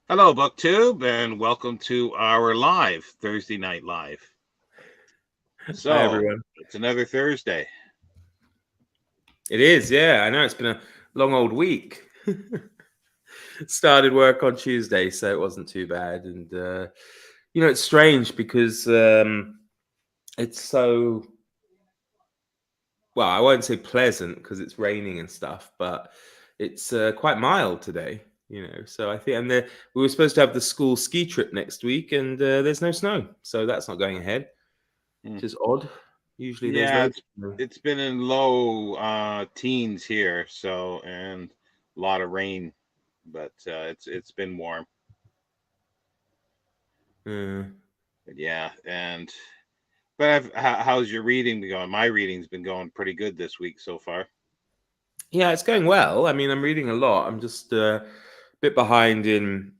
Hello, BookTube, and welcome to our live Thursday night live. Hi, So everyone. it's another Thursday. It is, yeah. I know it's been a long old week. Started work on Tuesday, so it wasn't too bad. And it's strange because it's so well. I won't say pleasant because it's raining and stuff, but it's quite mild today. So I think, and we were supposed to have the school ski trip next week, and there's no snow, so that's not going ahead, Hmm. which is odd. Usually, there's Yeah, loads it's of snow. it's been in low teens here, so and a lot of rain, but it's been warm. Uh, But yeah, how's your reading been going? My reading's been going pretty good this week so far. Yeah, it's going well. I mean, I'm reading a lot. I'm just a bit behind in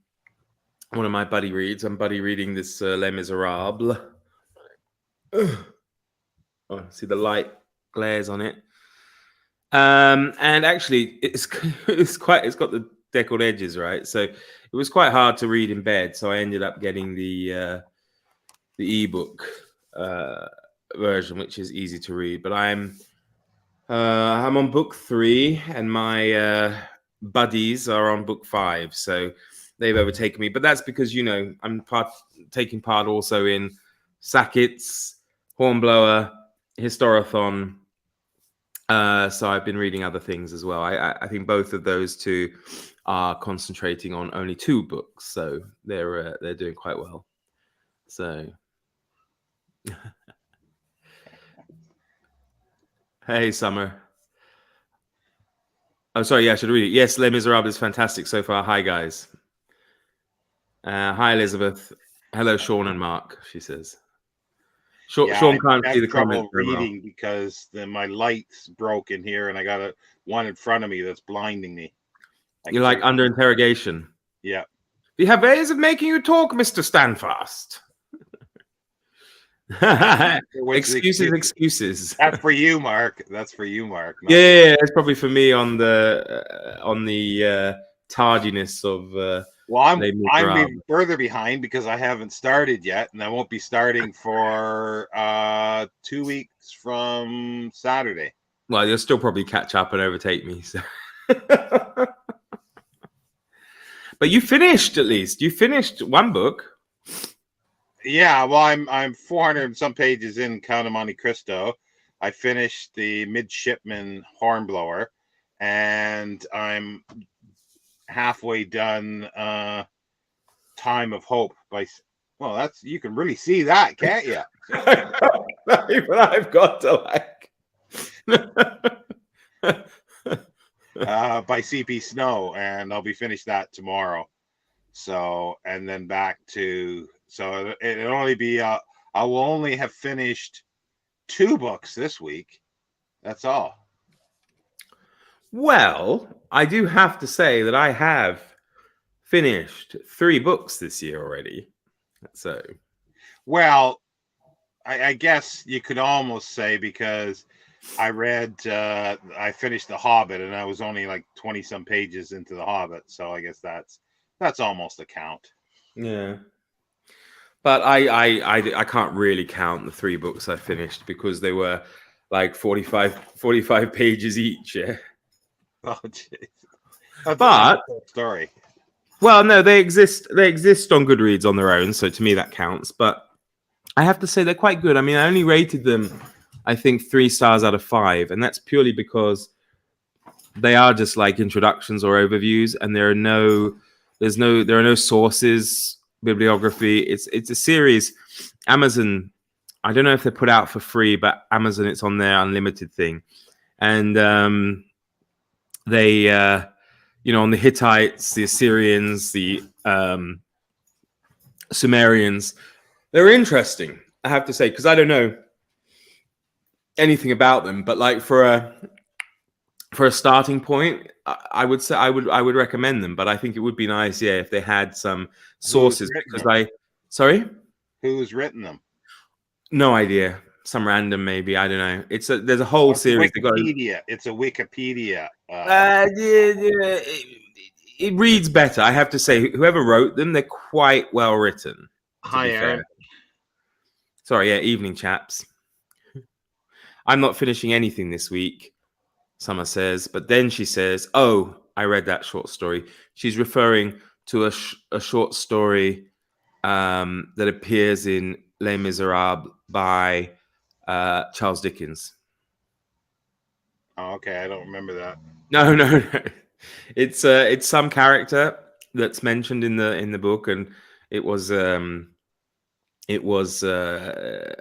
one of my buddy reads. I'm buddy reading this Les Miserables. Oh, see the light glares on it. And actually, it's got the deckled edges, right? So it was quite hard to read in bed. So I ended up getting the ebook uh, version, which is easy to read. But I'm on book 3, and my buddies are on book 5, so they've overtaken me. But that's because I'm taking part also in Sackett's, Hornblower, Historathon. So I've been reading other things as well. I think both of those two are concentrating on only 2 books, so they're doing quite well. So hey, Summer. Oh, sorry. Yeah, I should read it. Yes, Les Miserables is fantastic so far. Hi, guys. Hi, Elizabeth. Hello, Sean and Mark, she says. Yeah, Sean I can't see have the comments trouble very well. reading because my light's broken here, and I got one in front of me that's blinding me. I You're like can't. under interrogation. Yeah. We have ways of making you talk, Mr. Standfast. What's the Excuses, excuse? excuses. That's for you, Mark. That's for you, Mark. Yeah, Not yeah, me. yeah, it's probably for me on the tardiness of Well, Les I'm Miserables. even further behind because I haven't started yet, and I won't be starting for 2 weeks from Saturday. Well, you'll still probably catch up and overtake me. So. But you finished, at least. You finished one book. Yeah, well, I'm 400 and some pages in Count of Monte Cristo. I finished the Midshipman Hornblower, and I'm halfway done. Time of Hope by. Well, that's you can really see that, can't you? But I've got to By CP Snow, and I'll be finished that tomorrow. So, and then back to it'll only be I will only have finished 2 books this week. That's all. Well, I do have to say that I have finished 3 books this year already. So, Well, I guess you could almost say because I finished The Hobbit, and I was only like 20 some pages into The Hobbit, so I guess that's almost a count. yeah. But I can't really count the 3 books I finished because they were like 45 pages each. Yeah. Oh, jeez. That's But a story. well, no, they exist. They exist on Goodreads on their own, so to me that counts. But I have to say they're quite good. I mean, I only rated them, I think, 3 stars out of 5, and that's purely because they are just like introductions or overviews, and there are no sources, bibliography. It's a series. Amazon, I don't know if they're put out for free, but Amazon, it's on their unlimited thing, and they on the Hittites, the Assyrians, the Sumerians, they're interesting, I have to say, because I don't know anything about them, but like for a starting point, I would say I would recommend them. But I think it would be nice, yeah, if they had some Who's sources, written because them? sorry, Who's written them? no idea, some random maybe, I don't know. There's a whole series. They got Wikipedia. It's a Wikipedia. yeah, yeah, it reads better. I have to say, whoever wrote them, they're quite well written. To Hi, be Aaron. fair. Sorry, yeah, evening, chaps. I'm not finishing anything this week, Summer says, but then she says, "Oh, I read that short story." She's referring to a short story that appears in Les Miserables by Charles Dickens. Oh, okay, I don't remember that. No, no, no. It's some character that's mentioned in the book, and it was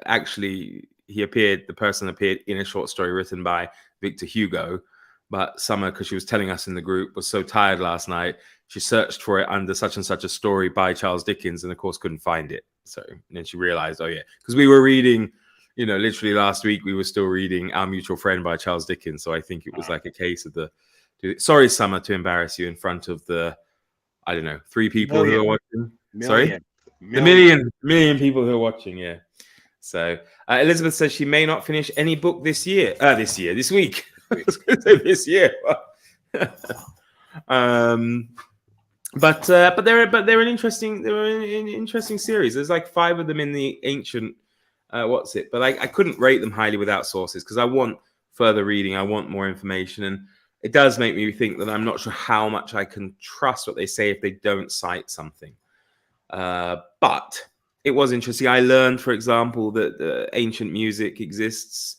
actually the person appeared in a short story written by Victor Hugo. But Summer, because she was telling us in the group, was so tired last night, she searched for it under such and such a story by Charles Dickens, and of course couldn't find it. So then she realized, oh yeah, because we were reading, literally last week we were still reading Our Mutual Friend by Charles Dickens. So I think it was like a case of sorry, Summer, to embarrass you in front of the, I don't know, 3 people who are watching. Sorry? The million people who are watching, yeah. So Elizabeth says she may not finish any book this year. This week. This year. But they're an interesting series. There's like 5 of them in the ancient. But I couldn't rate them highly without sources because I want further reading. I want more information, and it does make me think that I'm not sure how much I can trust what they say if they don't cite something. But it was interesting. I learned, for example, that ancient music exists.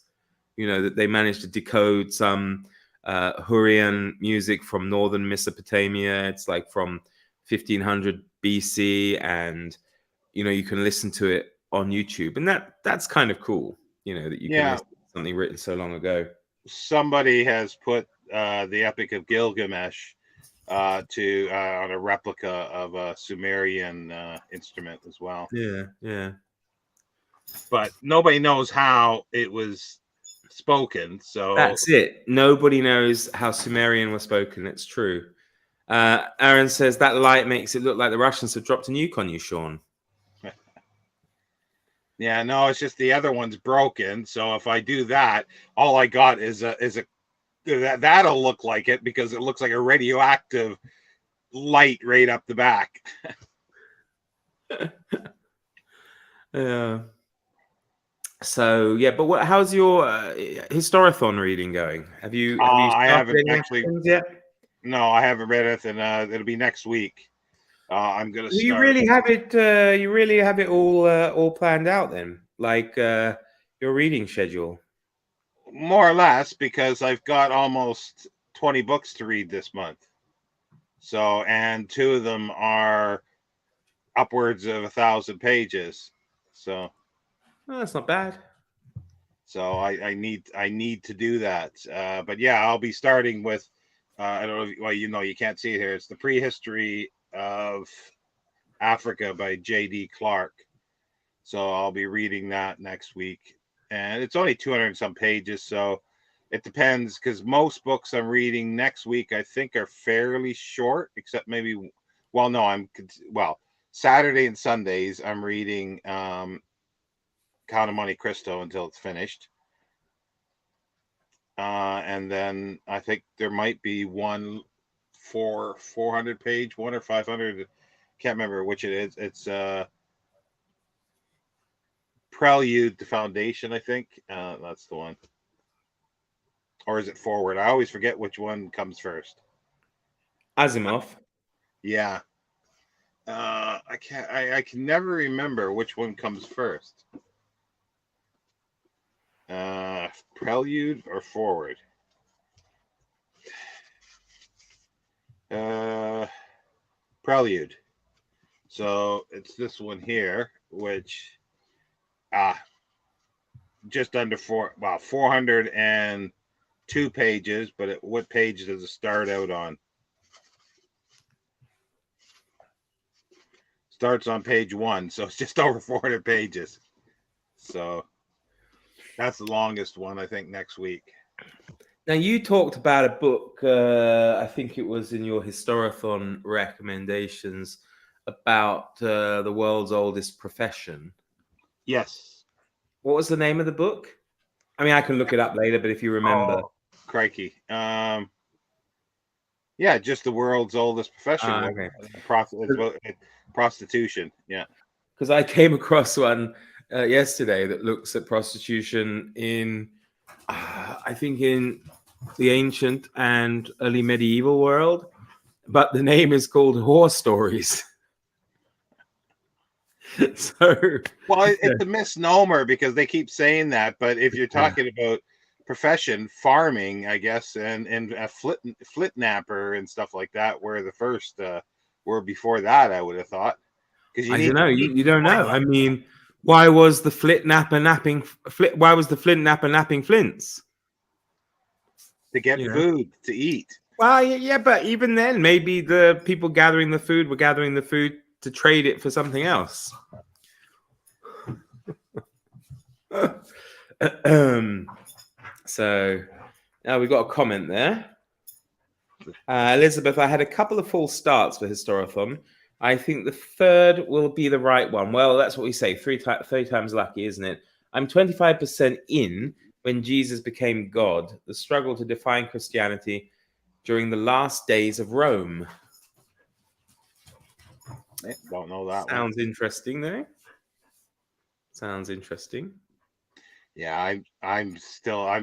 That they managed to decode some Hurrian music from northern Mesopotamia. It's like from 1500 BC, and you can listen to it on YouTube, and that's kind of cool. That you can listen to something written so long ago. Somebody has put the Epic of Gilgamesh on a replica of a Sumerian instrument as well. Yeah. But nobody knows how it was spoken. So that's it. Nobody knows how Sumerian was spoken. It's true. Aaron says that light makes it look like the Russians have dropped a nuke on you, Sean. Yeah, no, it's just the other one's broken. So if I do that, all I got is that'll look like it because it looks like a radioactive light right up the back. Yeah. So yeah, but how's your Historathon reading going? Have you I haven't actually yet? No, I haven't read it, and it'll be next week. I'm gonna start. You really have it. You really have it all planned out then, like your reading schedule. More or less, because I've got almost 20 books to read this month. So, and 2 of them are upwards of 1,000 pages. So, well, that's not bad. So I need to do that. But yeah, I'll be starting with I don't know. Well, you can't see it here. It's the Prehistory of Africa by J.D. Clark. So I'll be reading that next week, and it's only 200 and some pages. So it depends, because most books I'm reading next week I think are fairly short, except maybe. Well, no, Saturday and Sundays I'm reading Count of Monte Cristo until it's finished. And then I think there might be one 400 page, one or 500. Can't remember which it is. It's Prelude to Foundation, I think. That's the one. Or is it Forward? I always forget which one comes first. Asimov. Yeah. I can never remember which one comes first. Prelude or Forward? Prelude. So it's this one here, which just under 402 pages, but what page does it start out on? Starts on page 1, so it's just over 400 pages. So that's the longest one, I think, next week. Now, you talked about a book, I think it was in your Historathon recommendations, about the world's oldest profession. Yes. What was the name of the book? I mean, I can look it up later, but if you remember. Oh, crikey. Yeah, just the world's oldest profession. Okay. Prostitution. Yeah. Because I came across one yesterday that looks at prostitution in, I think, in the ancient and early medieval world, but the name is called Horror Stories. So, Well, it's a misnomer because they keep saying that. But if you're talking about profession, farming, I guess, and a flit napper and stuff like that, were the first. Were before that, I would have thought, because you I need don't know. to You don't know. I mean, why was the flint napper napping flints? to get You know. food to eat. Well, yeah, but even then, maybe the people gathering the food were gathering the food to trade it for something else. So now we've got a comment there. Elizabeth, I had a couple of false starts for Historathon. I think the third will be the right one. Well, that's what we say, 3 times lucky, isn't it? I'm 25% in when Jesus became God, the struggle to define Christianity during the last days of Rome. Don't know that one. Sounds interesting, though. Sounds interesting. Yeah, I'm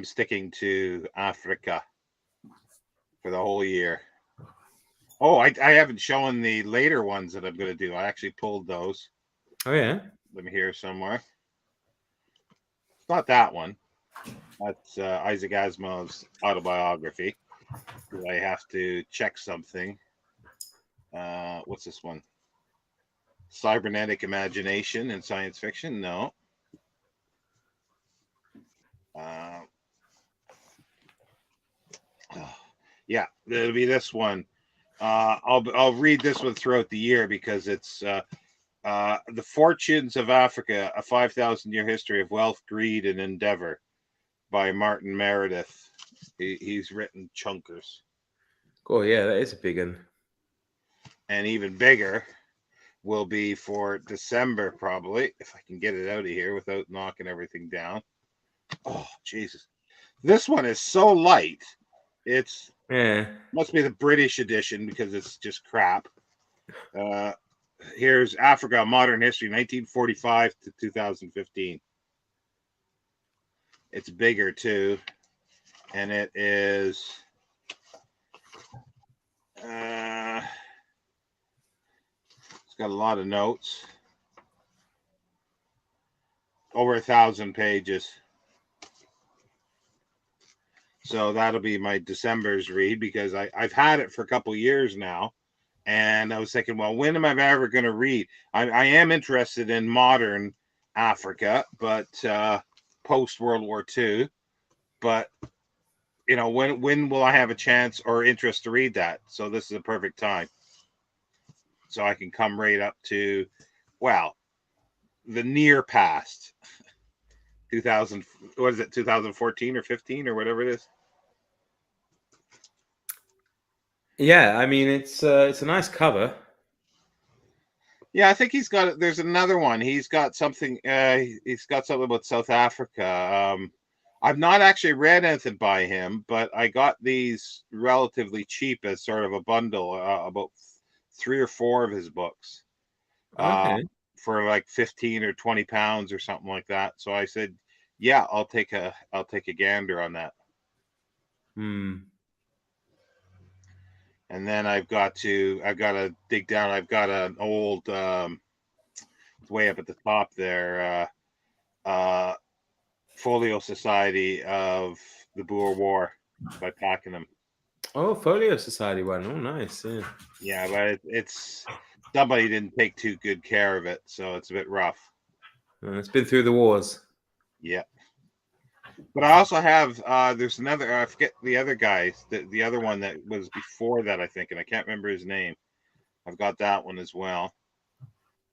sticking to Africa for the whole year. Oh, I haven't shown the later ones that I'm going to do. I actually pulled those. Oh, yeah? Let me hear somewhere. It's not that one. That's Isaac Asimov's autobiography. I have to check something. What's this one? Cybernetic imagination and science fiction? No. Yeah, it'll be this one. I'll read this one throughout the year because it's The Fortunes of Africa, a 5,000-year history of wealth, greed, and endeavor by Martin Meredith. He's written chunkers. Oh, yeah, that is a big one. And even bigger will be for December, probably, if I can get it out of here without knocking everything down. Oh, Jesus. This one is so light. It's must be the British edition because it's just crap. Here's Africa, Modern History, 1945 to 2015. It's bigger too, and it is it's got a lot of notes, over 1,000 pages. So that'll be my December's read because I've had it for a couple years now. And I was thinking, well, when am I ever going to read? I am interested in modern Africa, but post World War II. But you know, when will I have a chance or interest to read that? So this is a perfect time. So I can come right up to, well, the near past, 2000. What is it? 2014 or 15 or whatever it is. Yeah, I mean it's a nice cover. Yeah, I think he's got. There's another one. He's got something. He's got something about South Africa. I've not actually read anything by him, but I got these relatively cheap as sort of a bundle, about 3 or 4 of his books, Okay. for like 15 or 20 pounds or something like that. So I said, yeah, I'll take a gander on that. And then I've got to dig down. I've got an old, way up at the top there, Folio Society of the Boer War by Pakenham. Oh, Folio Society one. Oh, nice. Yeah. Yeah, but it's somebody didn't take too good care of it, so it's a bit rough. It's been through the wars. Yeah. But I also have there's another, I forget the other guy, the other one that was before that, I think, and I can't remember his name. I've got that one as well.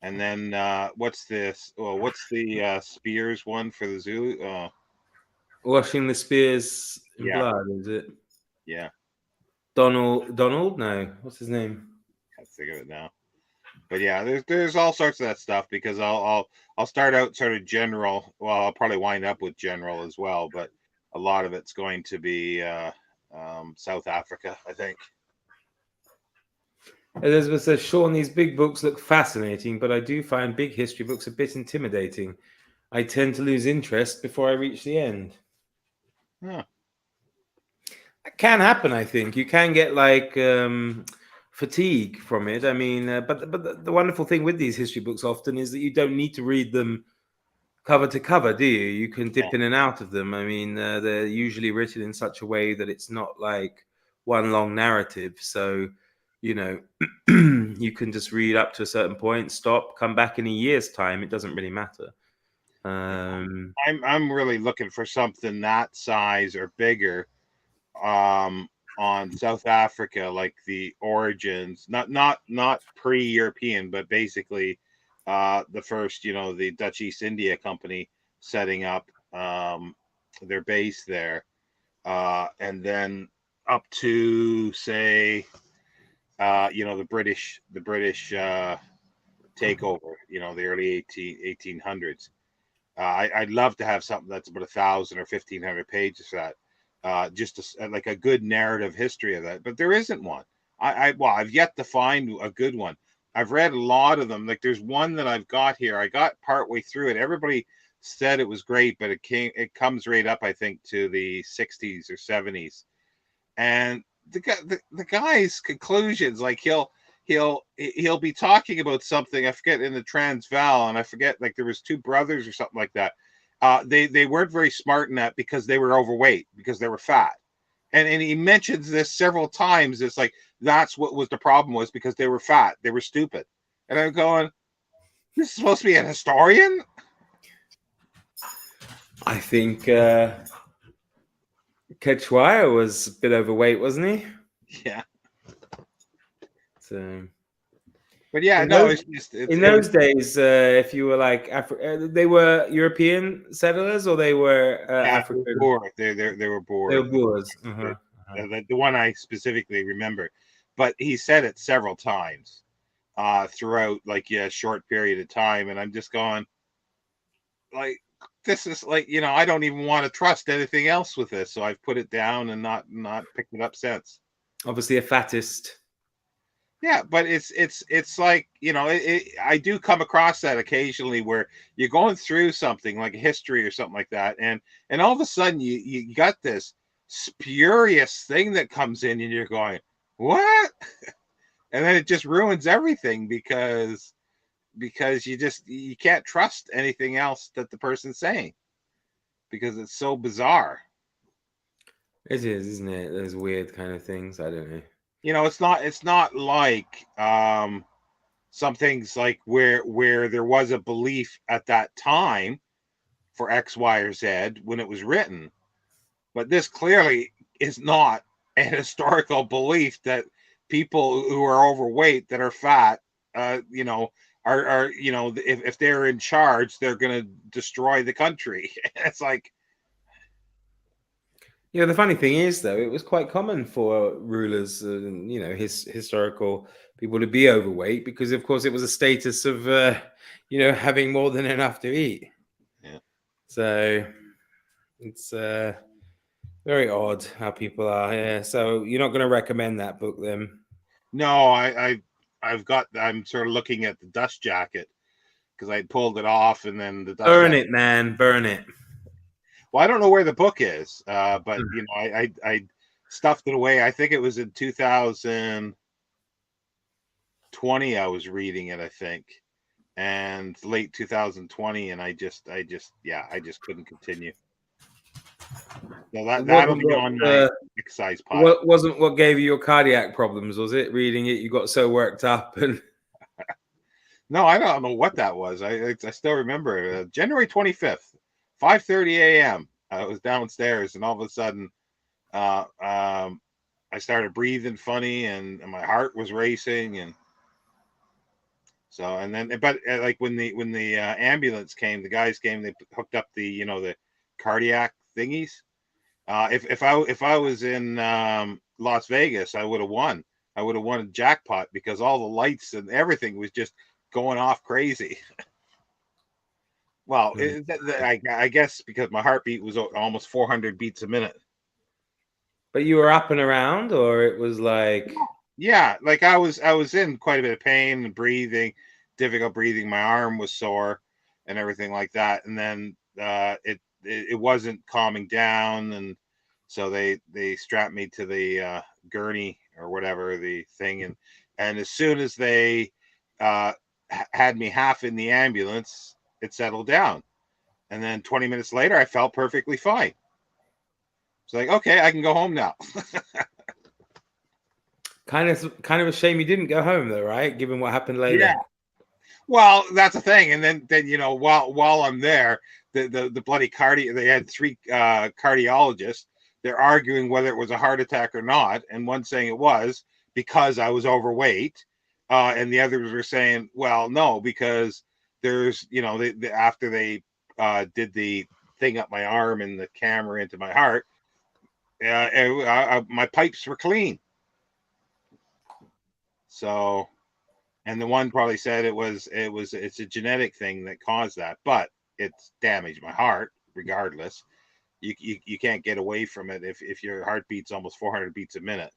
And then what's this? Oh, what's the Spears one for the Zulu? Washing the Spears in Yeah. blood, is it? Yeah. Donald? No. What's his name? Can't think of it now. But yeah, there's all sorts of that stuff because I'll start out sort of general. Well, I'll probably wind up with general as well, but a lot of it's going to be South Africa, I think. Elizabeth says, Sean, these big books look fascinating, but I do find big history books a bit intimidating. I tend to lose interest before I reach the end. Huh. It can happen, I think. You can get like fatigue from it. I mean, but the wonderful thing with these history books often is that you don't need to read them cover to cover, do you? You can dip in and out of them. I mean, they're usually written in such a way that it's not like one long narrative. So, you know, you can just read up to a certain point, stop, come back in a year's time. It doesn't really matter. I'm really looking for something that size or bigger on South Africa, like the origins, not pre-European, but basically the first, the Dutch East India Company setting up their base there, and then up to say, the British takeover, the early 1800s. I'd love to have something that's about 1,000 or 1,500 pages for that. Just like a good narrative history of that, but there isn't one. I've yet to find a good one. I've read a lot of them. Like there's one that I've got here. I got partway through it. Everybody said it was great, but it comes right up, I think, to the 60s or 70s. And the guy's conclusions, like he'll be talking about something, I forget, in the Transvaal, and I forget, like there was two brothers or something like that. They weren't very smart in that because they were overweight, because they were fat. And he mentions this several times. It's like that's what was the problem, was because they were fat, they were stupid. And I'm going, this is supposed to be an historian? I think Quechua was a bit overweight, wasn't he? Yeah. So, but yeah, in those days, if you were like they were European settlers, or they were African. They were Boers. They were Boers. They were Boers. The one I specifically remember, but he said it several times throughout like a short period of time, and I'm just going, like, this is like, I don't even want to trust anything else with this, so I've put it down and not picked it up since. Obviously a fattist. Yeah, but it's like, I do come across that occasionally where you're going through something like history or something like that, and all of a sudden you got this spurious thing that comes in, and you're going, what? And then it just ruins everything because you can't trust anything else that the person's saying, because it's so bizarre. It is, isn't it? Those weird kind of things. I don't know. It's not like some things like where there was a belief at that time for X, Y, or Z when it was written. But this clearly is not an historical belief that people who are overweight, that are fat, are if they're in charge, they're going to destroy the country. It's like, the funny thing is, though, it was quite common for rulers, historical people to be overweight, because, of course, it was a status of, having more than enough to eat. Yeah. So it's very odd how people are. Yeah. So you're not going to recommend that book, then? No, I'm sort of looking at the dust jacket, because I pulled it off, and then the dust burn jacket. It, man, burn it. Well, I don't know where the book is, but I stuffed it away. I think it was in 2020. I was reading it, I think, and late 2020, and I just couldn't continue. So that'll be on my exercise pile. What wasn't what gave you your cardiac problems? Was it reading it? You got so worked up and. No, I don't know what that was. I still remember January 25th. 5:30 a.m. I was downstairs, and all of a sudden, I started breathing funny, and my heart was racing, and so, and then, but like when the ambulance came, the guys came, they hooked up the the cardiac thingies. If I was in Las Vegas, I would have won. I would have won a jackpot, because all the lights and everything was just going off crazy. Well, I guess because my heartbeat was almost 400 beats a minute. But you were up and around, or it was like... Yeah, like I was in quite a bit of pain and breathing, difficult breathing. My arm was sore and everything like that. And then it wasn't calming down, and so they strapped me to the gurney or whatever the thing, and as soon as they had me half in the ambulance, it settled down. And then 20 minutes later, I felt perfectly fine. It's like, okay, I can go home now. Kind of a shame you didn't go home though, right? Given what happened later. Yeah. Well, that's the thing. And then while I'm there, the bloody they had three cardiologists. They're arguing whether it was a heart attack or not, and one saying it was because I was overweight, and the others were saying, well, no, because there's after they did the thing up my arm and the camera into my heart, my pipes were clean. So, and the one probably said it's a genetic thing that caused that, but it's damaged my heart regardless. You can't get away from it if your heart beats almost 400 beats a minute.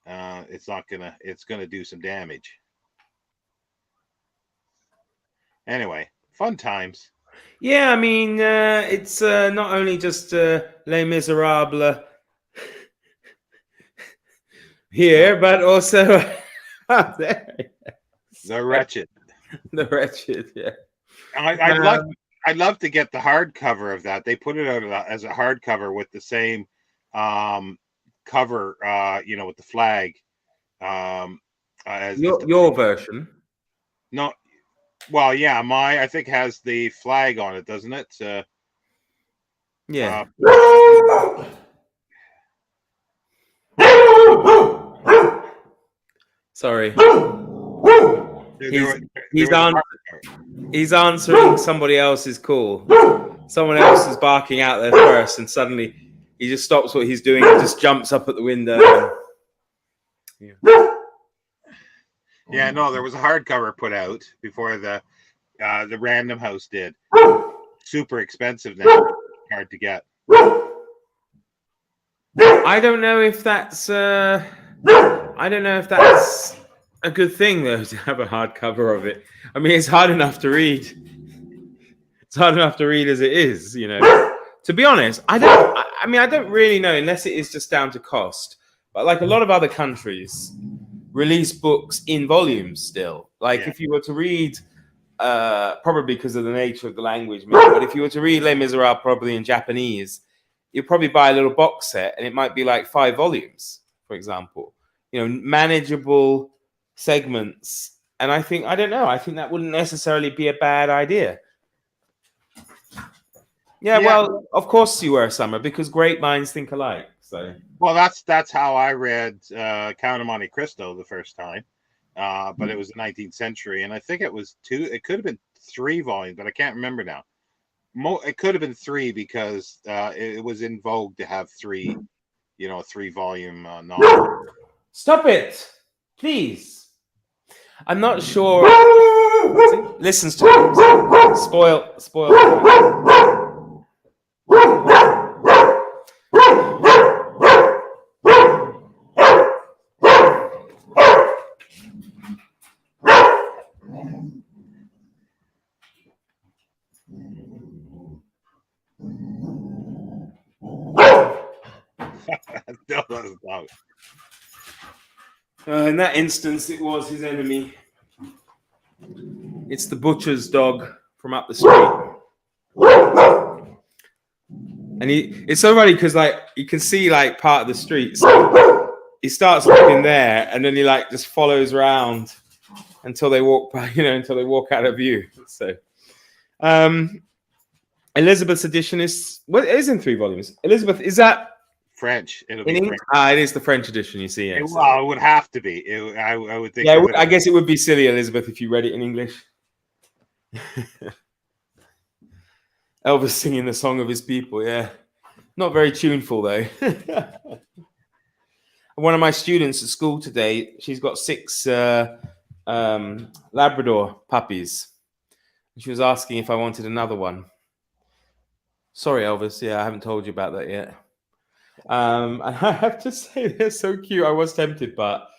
It's gonna do some damage. Anyway, fun times. Yeah, I mean, it's not only just Les Miserables here, but also there. The Wretched. The Wretched, yeah. I'd love to get the hardcover of that. They put it out as a hardcover with the same cover, with the flag. As your version. No, well, yeah, I think has the flag on it, doesn't it? Yeah. Sorry. He's answering somebody else's call. Someone else is barking out there first, and suddenly he just stops what he's doing and just jumps up at the window. Yeah, no, there was a hardcover put out before the Random House did. Super expensive now, hard to get. I don't know if that's a good thing though, to have a hardcover of it. I mean, it's hard enough to read. It's hard enough to read as it is, To be honest, I don't really know, unless it is just down to cost. But like a lot of other countries release books in volumes still. Like if you were to read, probably because of the nature of the language, maybe, but if you were to read Les Miserables probably in Japanese, you'd probably buy a little box set and it might be like 5 volumes, for example. Manageable segments. And I think that wouldn't necessarily be a bad idea. Yeah, well, of course you were, Summer, because great minds think alike. So, well, that's how I read Count of Monte Cristo the first time, but it was the 19th century, and I think it was 2. It could have been 3 volumes, but I can't remember now. It could have been 3 because it was in vogue to have 3, 3-volume novel. Stop it, please. I'm not sure. Listens to me. Spoil. Still doesn't talk. In that instance, it was his enemy. It's the butcher's dog from up the street. And it's so funny because you can see part of the street. So he starts looking there, and then he just follows around until they walk by, until they walk out of view. So, Elizabeth's edition is it is in 3 volumes. Elizabeth, is that French? It'll be French. It is the French edition. You see, Well, it would have to be. I would think. Yeah, I guess it would be silly, Elizabeth, if you read it in English. Elvis singing the song of his people. Yeah, not very tuneful though. One of my students at school today, she's got 6 Labrador puppies. She was asking if I wanted another one. Sorry, Elvis. Yeah, I haven't told you about that yet. And I have to say they're so cute. I was tempted, but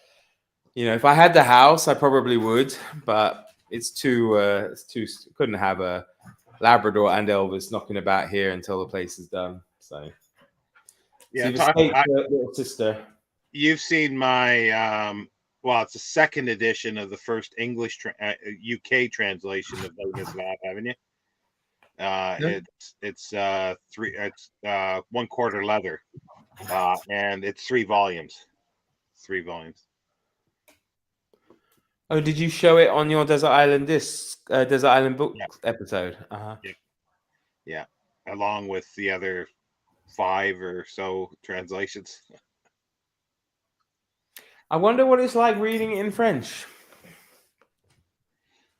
if I had the house, I probably would. But it's too. Couldn't have a Labrador and Elvis knocking about here until the place is done. So Yeah, you've escaped the little sister. you've seen my well, it's the second edition of the first English UK translation of Les Miserables, haven't you? No? It's 1/4 leather, and it's 3 volumes. 3 volumes. Oh, did you show it on your Desert Island Desert Island book Yeah. episode? Uh-huh. Yeah, along with the other 5 or so translations. I wonder what it's like reading it in French.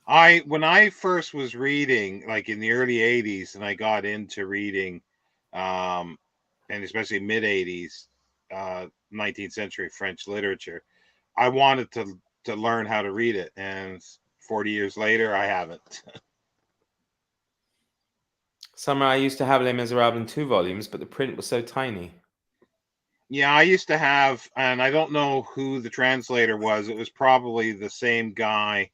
When I first was reading, like in the early 80s, and I got into reading, and especially mid 80s, 19th century French literature, I wanted to learn how to read it, and 40 years later, I haven't. Summer, I used to have Les Miserables in 2 volumes, but the print was so tiny. Yeah, I used to have, and I don't know who the translator was. It was probably the same guy,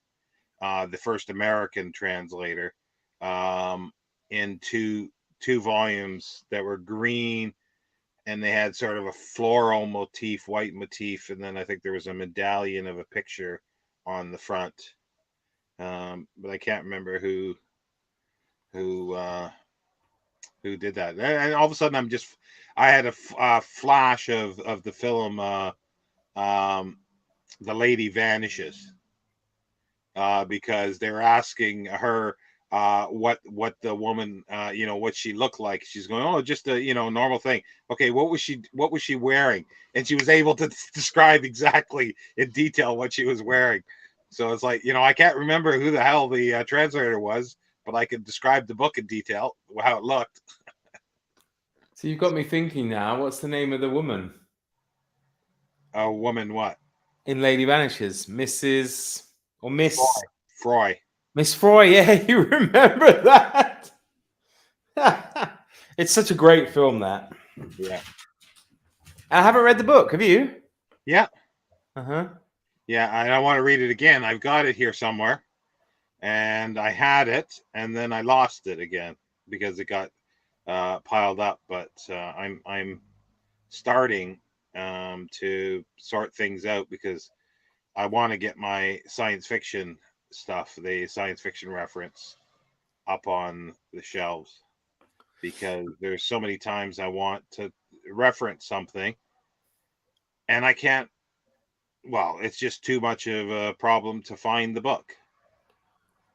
the first American translator, in two volumes that were green, and they had sort of a floral motif, white motif, and then I think there was a medallion of a picture on the front. But I can't remember who did that. And all of a sudden, I had a flash of the film, The Lady Vanishes, because they were asking her what the woman, what she looked like. She's going, oh, just a normal thing. Okay, what was she wearing? And she was able to describe exactly in detail what she was wearing. So it's like, I can't remember who the hell the translator was, but I could describe the book in detail, how it looked. So you've got me thinking now, what's the name of the woman? A woman, what? In Lady Vanishes, Mrs. or Miss Froy. Miss Froy. Yeah, you remember that? It's such a great film, that. Yeah. I haven't read the book. Have you? Yeah. Uh-huh. Yeah, I don't want to read it again. I've got it here somewhere, and I had it, and then I lost it again because it got piled up. But I'm starting to sort things out because I want to get my science fiction stuff, the science fiction reference, up on the shelves, because there's so many times I want to reference something and I can't. Well, it's just too much of a problem to find the book.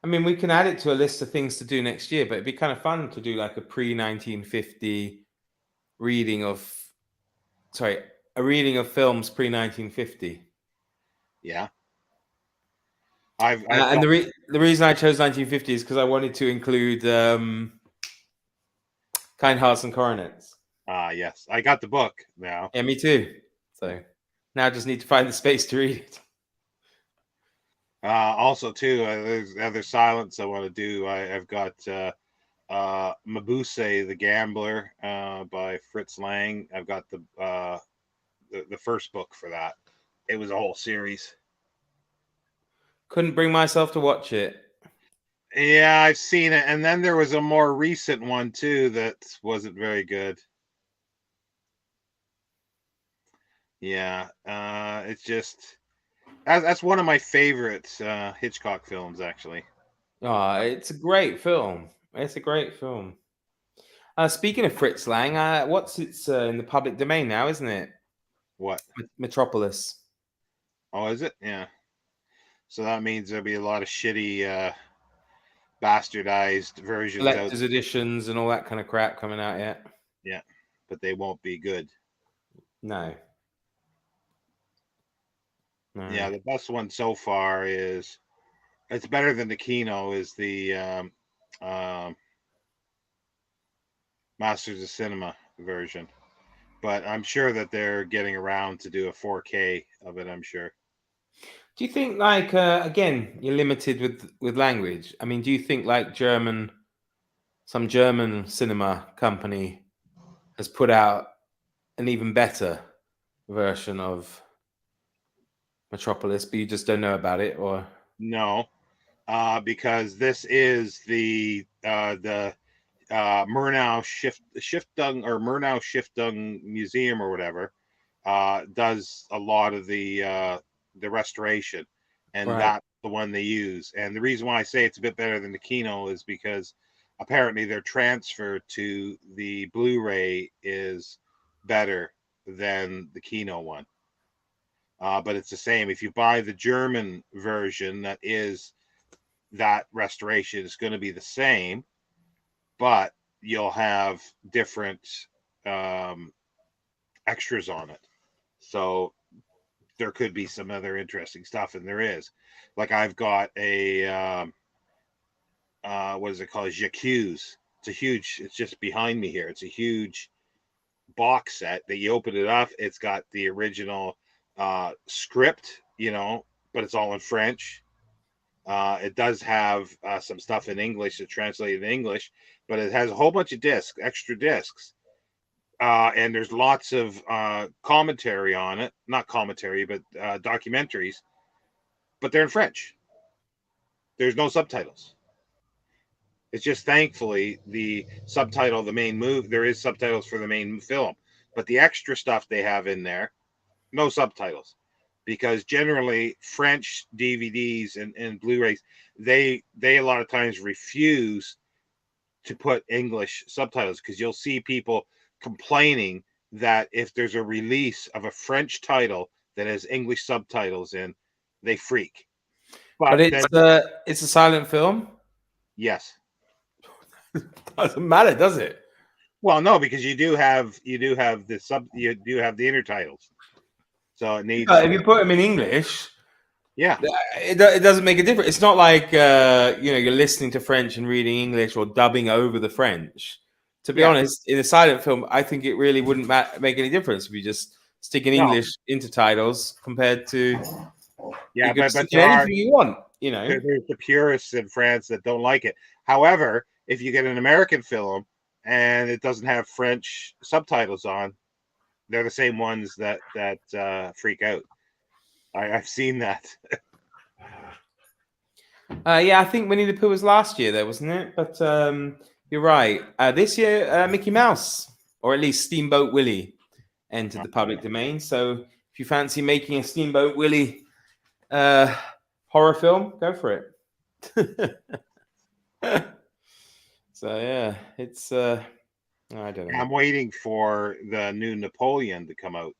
I mean, we can add it to a list of things to do next year, but it'd be kind of fun to do like a pre-1950 reading of, a reading of films pre-1950. Yeah. And the reason I chose 1950 is because I wanted to include Kind Hearts and Coronets. Yes, I got the book now. Yeah, me too. So now I just need to find the space to read it. Also, too, there's other silence I want to do. I've got Mabuse the Gambler by Fritz Lang. I've got the first book for that. It was a whole series. Couldn't bring myself to watch it. Yeah, I've seen it. And then there was a more recent one, too, that wasn't very good. Yeah, it's just that's one of my favorite Hitchcock films, actually. Oh, it's a great film. It's a great film. Speaking of Fritz Lang, it's in the public domain now, isn't it? What? Metropolis. Oh, is it? Yeah. So that means there'll be a lot of shitty, bastardized versions Collector's editions and all that kind of crap coming out yet. Yeah, but they won't be good. No. Yeah, the best one so far it's better than the Kino, is the Masters of Cinema version. But I'm sure that they're getting around to do a 4K of it, I'm sure. Do you think, like, again, you're limited with language? I mean, do you think like some German cinema company has put out an even better version of Metropolis, but you just don't know about it, or No, because this is the Murnau Stiftung Museum or whatever does a lot of the restoration, and right. that's the one they use. And the reason why I say it's a bit better than the Kino is because apparently their transfer to the Blu-ray is better than the Kino one. But it's the same. If you buy the German version, that restoration is going to be the same, but you'll have different um, extras on it. So there could be some other interesting stuff, and there is. Like I've got a what is it called? J'accuse. It's a huge. It's just behind me here. It's a huge box set that you open it up. It's got the original script, but it's all in French. It does have some stuff in English to translate in English, but it has a whole bunch of extra discs. And there's lots of commentary on it. Not commentary, but documentaries. But they're in French. There's no subtitles. It's just thankfully the subtitle, the main move, there is subtitles for the main film. But the extra stuff they have in there, no subtitles. Because generally French DVDs and Blu-rays, they a lot of times refuse to put English subtitles, because you'll see people complaining that if there's a release of a French title that has English subtitles in, they freak. But Then, it's a silent film. yes. Doesn't matter, does it? Well, no, because you do have the intertitles. So it needs. If you put them in English, Yeah. it doesn't make a difference. It's not like you're listening to French and reading English or dubbing over the French. To be honest, in a silent film, I think it really wouldn't make any difference if you just stick in English intertitles compared to but stick there anything you want. There's the purists in France that don't like it. However, if you get an American film and it doesn't have French subtitles on, they're the same ones that freak out. I've seen that. I think Winnie the Pooh was last year, though, wasn't it? But you're right. This year, Mickey Mouse, or at least Steamboat Willie, entered the public domain. So if you fancy making a Steamboat Willie horror film, go for it. So yeah, it's I don't know. I'm waiting for the new Napoleon to come out.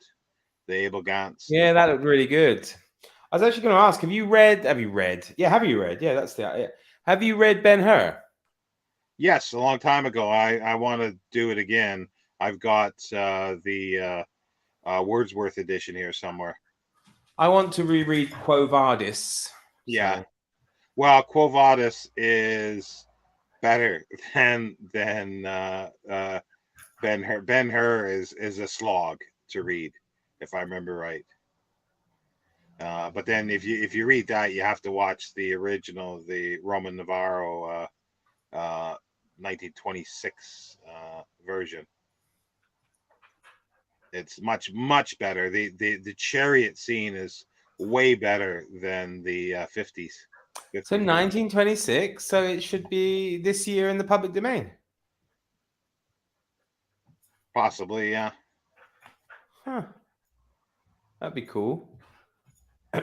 The Abel Gance. Yeah, that looked really good. I was actually going to ask, have you read? Yeah, Yeah, that's the. Yeah. Have you read Ben-Hur? Yes, a long time ago. I want to do it again. I've got the Wordsworth edition here somewhere. I want to reread Quo Vadis. Yeah. So. Well, Quo Vadis is better than Ben-Hur. Ben-Hur is a slog to read, if I remember right. But then if you read that, you have to watch the original, the Roman Navarro 1926 version. It's much better. The chariot scene is way better than the 50s. So 1926. So it should be this year in the public domain. Possibly, yeah. Huh. That'd be cool.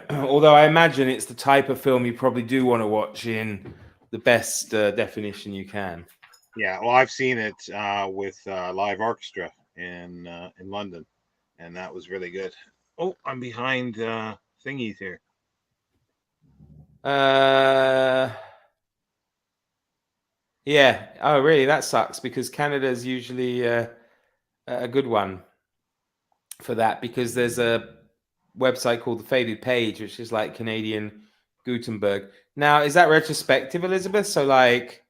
Although I imagine it's the type of film you probably do want to watch in the best definition you can. Yeah, well, I've seen it with live orchestra in London, and that was really good. Oh, I'm behind thingies here. Yeah. Oh, really? That sucks, because Canada is usually a good one for that, because there's a website called The Faded Page, which is like Canadian Gutenberg. Now, is that retrospective, Elizabeth? So like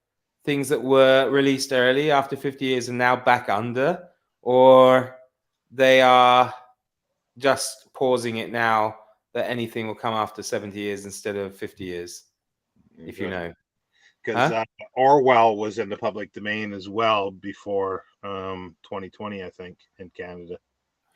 things that were released early after 50 years and now back under, or they are just pausing it now that anything will come after 70 years instead of 50 years, if you know? Because Orwell was in the public domain as well before 2020, I think, in Canada.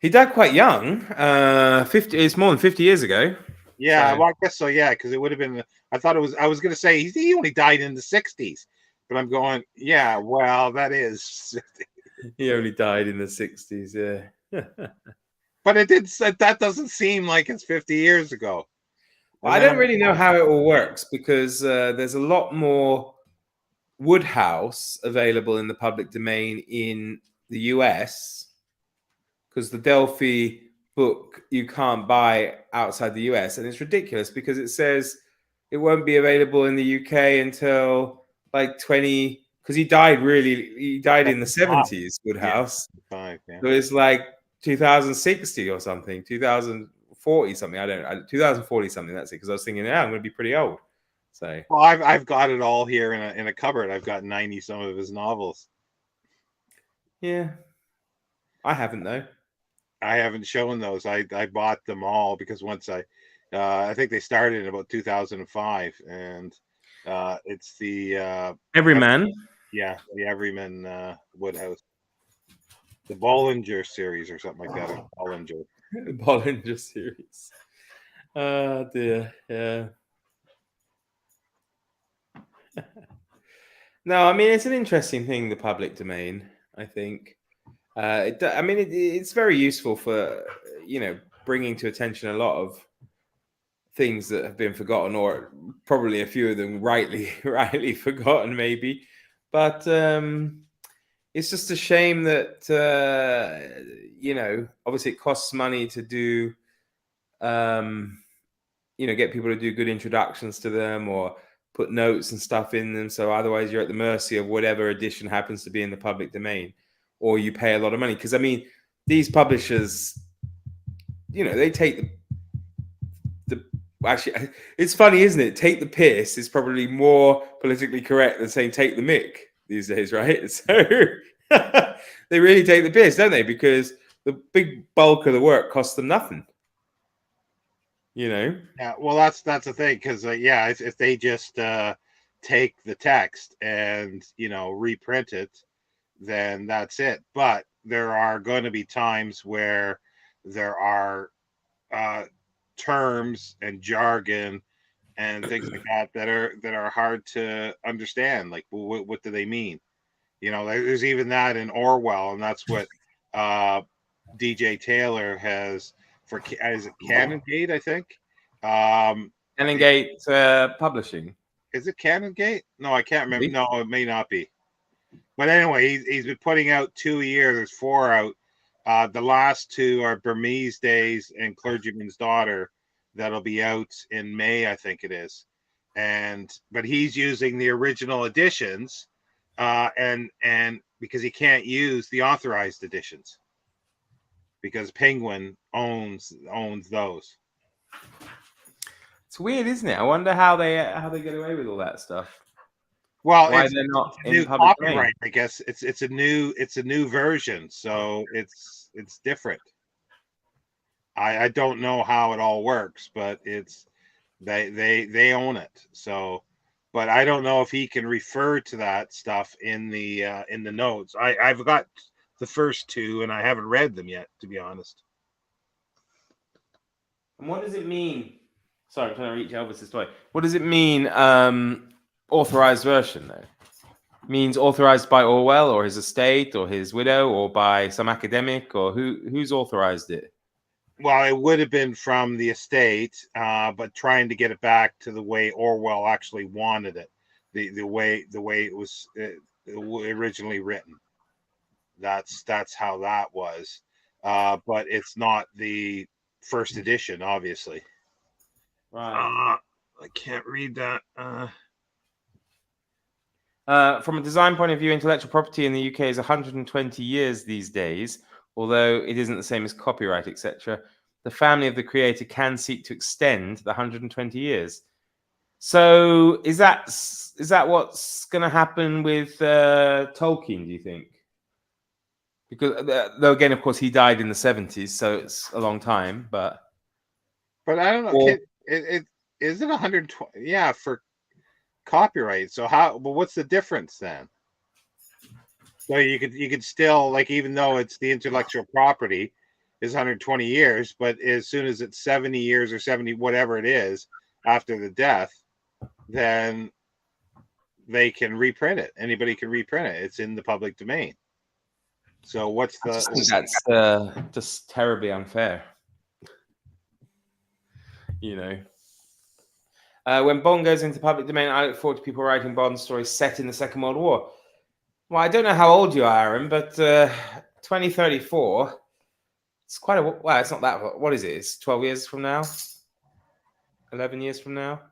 He died quite young. 50. It's more than 50 years ago. Yeah, So well, I guess so. Yeah, because it would have been. I thought it was. I was going to say he only died in the 60s, but I'm going. Yeah, well, that is. he only died in the 60s. Yeah. But it did. That doesn't seem like it's 50 years ago. Well, And I then don't really know how it all works because there's a lot more Woodhouse available in the public domain in the US because the Delphi book you can't buy outside the US, and it's ridiculous because it says it won't be available in the UK until like 20 because he died in the 70s, yeah, Woodhouse. 5. Yeah. So it's like 2060 or something, 2040 something. I don't know, 2040 something. That's it. Because I was thinking, yeah, I'm going to be pretty old. So Well, I've got it all here in a cupboard. I've got 90 some of his novels. yeah, I haven't though. I haven't shown those. I bought them all because once I think they started in about 2005, and it's the Everyman. yeah, the Everyman Woodhouse, the Bollinger series or something like that. Or Bollinger. The Bollinger series. Oh dear. Yeah. No, I mean it's an interesting thing, the public domain. I think. It's very useful for bringing to attention a lot of things that have been forgotten, or probably a few of them rightly forgotten, maybe. But it's just a shame that obviously it costs money to do, get people to do good introductions to them or put notes and stuff in them. So otherwise, you're at the mercy of whatever edition happens to be in the public domain, or you pay a lot of money. Because I mean, these publishers, they take the actually, it's funny, isn't it? Take the piss is probably more politically correct than saying take the mick these days, right? So they really take the piss, don't they? Because the big bulk of the work costs them nothing. Yeah, well, that's the thing, because yeah, if they just take the text and reprint it, then that's it. But there are going to be times where there are terms and jargon and things like that are hard to understand. Like, what do they mean? There's even that in Orwell, and that's what DJ Taylor has for as Canongate, I think. Canongate Publishing. Is it Canongate? No, I can't remember. No, it may not be. But anyway, he's been putting out 2 a year. There's 4 out. The last 2 are Burmese Days and Clergyman's Daughter. That'll be out in May, I think it is. But he's using the original editions, and because he can't use the authorized editions, because Penguin owns those. It's weird, isn't it? I wonder how they get away with all that stuff. Well, why they're not in new public copyright, domain. I guess it's a new version, so it's different. I don't know how it all works, but it's they own it. So, but I don't know if he can refer to that stuff in the notes. I've got the first 2 and I haven't read them yet, to be honest. And what does it mean? Sorry, I'm trying to reach Elvis's toy. What does it mean, authorized version, though? Means authorized by Orwell or his estate or his widow or by some academic, or who's authorized it? Well, it would have been from the estate, but trying to get it back to the way Orwell actually wanted it, the way it was originally written. That's how that was, but it's not the first edition, obviously. Right. I can't read that. From a design point of view, intellectual property in the UK is 120 years these days, although it isn't the same as copyright, etc. The family of the creator can seek to extend the 120 years. So is that what's going to happen with Tolkien, do you think? Because though again, of course, he died in the 70s, so it's a long time. But I don't know. It is it 120? Yeah, for copyright. So but what's the difference then? So you could still, like, even though it's the intellectual property, is 120 years, but as soon as it's 70 years or 70 whatever it is after the death, then they can reprint it. Anybody can reprint it. It's in the public domain. So what's I just think the that's just terribly unfair. You know, when Bond goes into public domain, I look forward to people writing Bond stories set in the Second World War. Well, I don't know how old you are, Aaron, but 2034. It's quite a well. It's not that. What is it? It's 12 years from now. 11 years from now.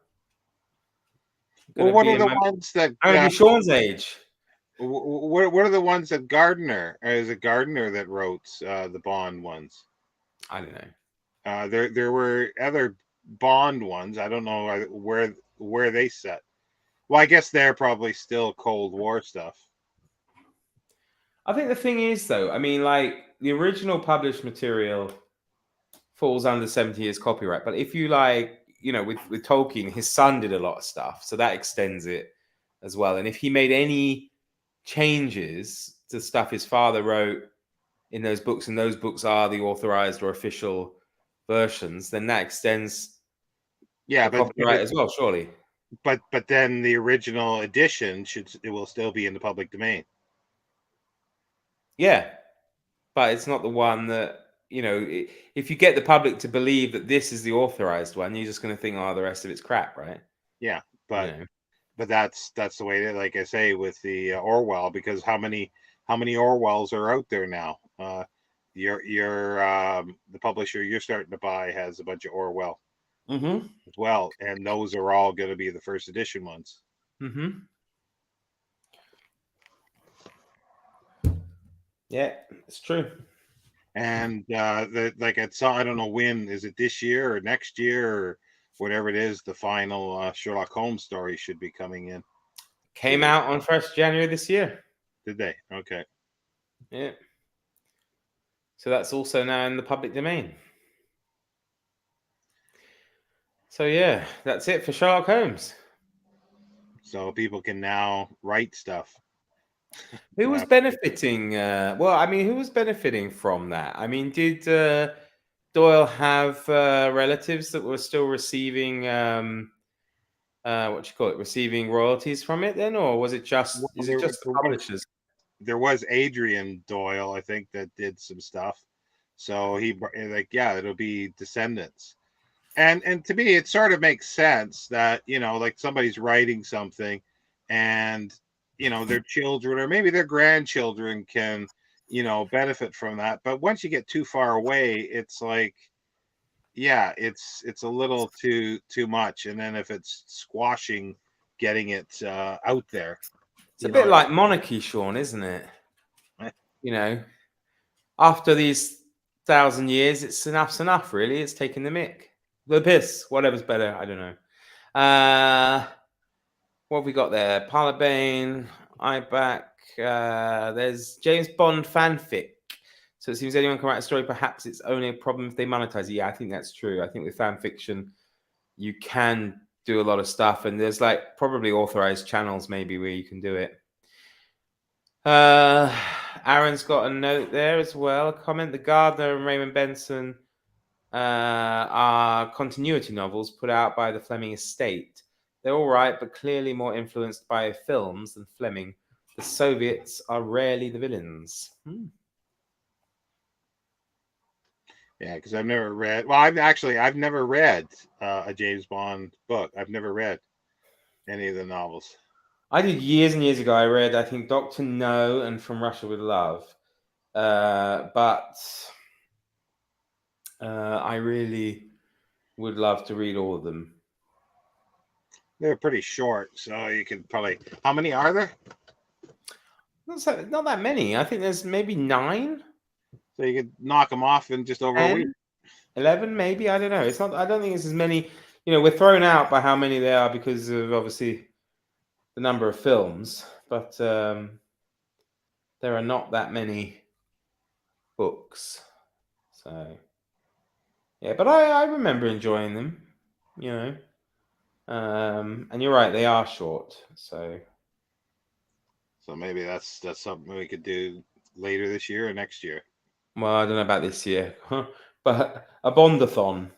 well, what are the ones that I'm gonna be Sean's age. what are the ones that Gardner, or is it Gardner that wrote the Bond ones? I don't know. There were other Bond ones. I don't know where they set. Well, I guess they're probably still Cold War stuff. I think the thing is, though, I mean, like the original published material falls under 70 years copyright. But if you like, you know, with Tolkien, his son did a lot of stuff, so that extends it as well. And if he made any changes to stuff his father wrote in those books, and those books are the authorized or official versions, then that extends the copyright as well, surely. But then the original edition will still be in the public domain. Yeah, but it's not the one that, you know, if you get the public to believe that this is the authorized one, you're just going to think, oh, the rest of it's crap, right? Yeah, but that's the way that, like I say, with the Orwell, because how many Orwells are out there now? Your the publisher you're starting to buy has a bunch of Orwell as well, and those are all going to be the first edition ones. Yeah, it's true. And like I saw, I don't know when, is it this year or next year or whatever it is, the final Sherlock Holmes story should be coming in. Came out on 1st January this year. Did they? Okay. Yeah. So that's also now in the public domain. So yeah, that's it for Sherlock Holmes. So people can now write stuff. Who was benefiting? Well, I mean, who was benefiting from that? I mean, did Doyle have relatives that were still receiving receiving royalties from it then, or was it just the publishers? There was Adrian Doyle, I think, that did some stuff. So it'll be descendants. And to me, it sort of makes sense that, you know, like somebody's writing something and, you know, their children or maybe their grandchildren can, you know, benefit from that. But once you get too far away, it's like, yeah, it's a little too much. And then if it's squashing getting it out there, it's a bit like monarchy, Sean, isn't it? You know, after these 1,000 years, it's enough's enough, really. It's taking the mick. The piss, whatever's better, I don't know. What have we got there? Parlabane, IBAC. There's James Bond fanfic. So it seems anyone can write a story. Perhaps it's only a problem if they monetize it. Yeah, I think that's true. I think with fan fiction, you can do a lot of stuff, and there's like probably authorized channels maybe where you can do it. Aaron's got a note there as well. A comment: the Gardner and Raymond Benson are continuity novels put out by the Fleming estate. They're all right, but clearly more influenced by films than Fleming. The Soviets are rarely the villains. Yeah, because I've never read. Well, I've never read a James Bond book. I've never read any of the novels. I did years and years ago. I read, I think, Dr. No and From Russia with Love. But I really would love to read all of them. They're pretty short, so you could probably. How many are there? Not that many. I think there's maybe 9. So you could knock them off in just over 10, a week. 11, maybe. I don't know. It's not. I don't think it's as many. You know, we're thrown out by how many there are because of obviously the number of films, but there are not that many books. So yeah, but I remember enjoying them. You know, and you're right, they are short. So maybe that's something we could do later this year or next year. Well, I don't know about this year, but a Bondathon.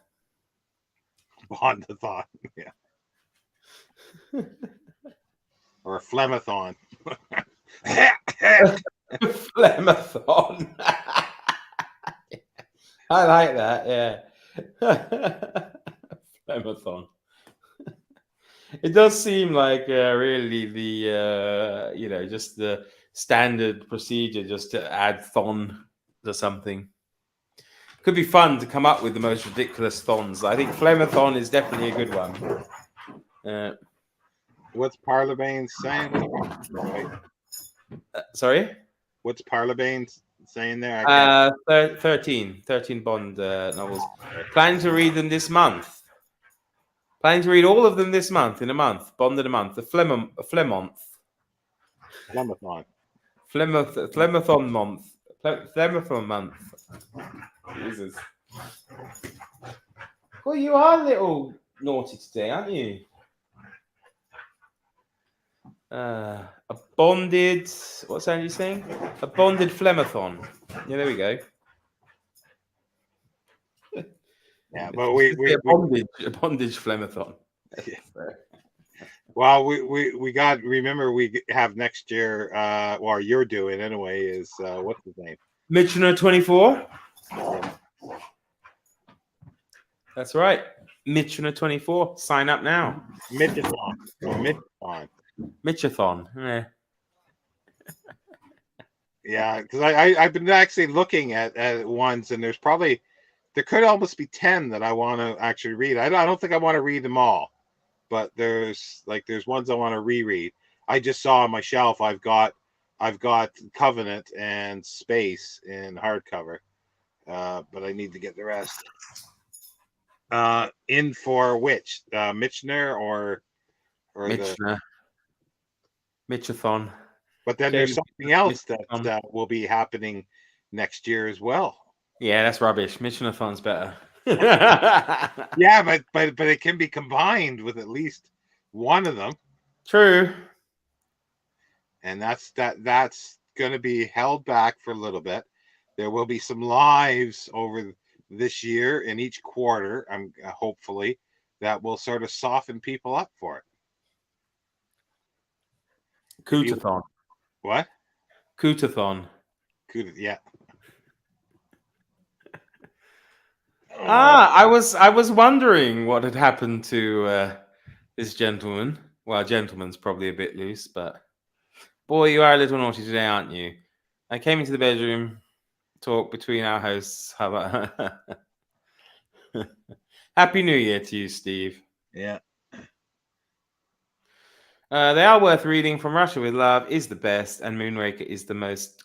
Bondathon, yeah, or a Flemathon. Flemathon. I like that. Yeah, Flemathon. It does seem like really the just the standard procedure, just to add thon to something. Could be fun to come up with the most ridiculous thons. I think Flemathon is definitely a good one. What's Parlabane saying? Right? Sorry? What's Parlabane saying there? I can't. 13 Bond novels. Planning to read them this month. Planning to read all of them this month, in a month. Bond in a month. The Flemont. Flemathon. Flemathon month. Flemathon month. Jesus. Well, you are a little naughty today, aren't you? A bonded. What sound are you saying? A bonded Flemathon. Yeah, there we go. Yeah, but we a bondage Flemathon. Yeah. Well, we got. Remember, we have next year. Or you're doing anyway. Is what's his name? Michener 24. That's right. Michener 24. Sign up now. Mitchathon. Mitchathon. Yeah. Yeah, because I've been actually looking at ones, and there could almost be 10 that I want to actually read. I don't think I want to read them all, but there's ones I want to reread. I just saw on my shelf I've got Covenant and Space in hardcover, but I need to get the rest. In for which Michener or Michener. Mitchathon. But then there's something else that will be happening next year as well. Yeah, that's rubbish. Michenerthon's better. Yeah, but it can be combined with at least one of them. True. And that's going to be held back for a little bit. There will be some lives over this year in each quarter. I'm hopefully that will sort of soften people up for it. Cootathon. What? Cootathon. Yeah. I was wondering what had happened to this gentleman. Well, gentleman's probably a bit loose, but boy, you are a little naughty today, aren't you? I came into the bedroom, talk between our hosts. How about Happy New Year to you, Steve. Yeah. They are worth reading. From Russia with Love is the best, and Moonraker is the most,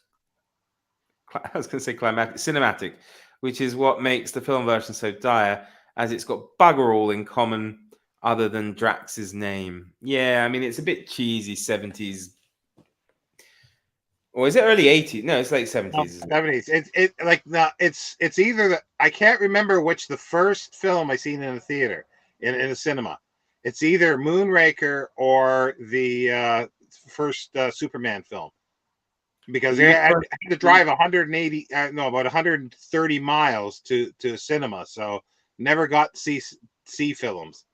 I was going to say cinematic, which is what makes the film version so dire, as it's got bugger all in common other than Drax's name. Yeah, I mean, it's a bit cheesy 70s. Or is it early 80s? No, it's late 70s. No, 70s. It's either that I can't remember which the first film I seen in a theater in a cinema. It's either Moonraker or the first Superman film, because I had to drive about 130 miles to a cinema, so never got to see films.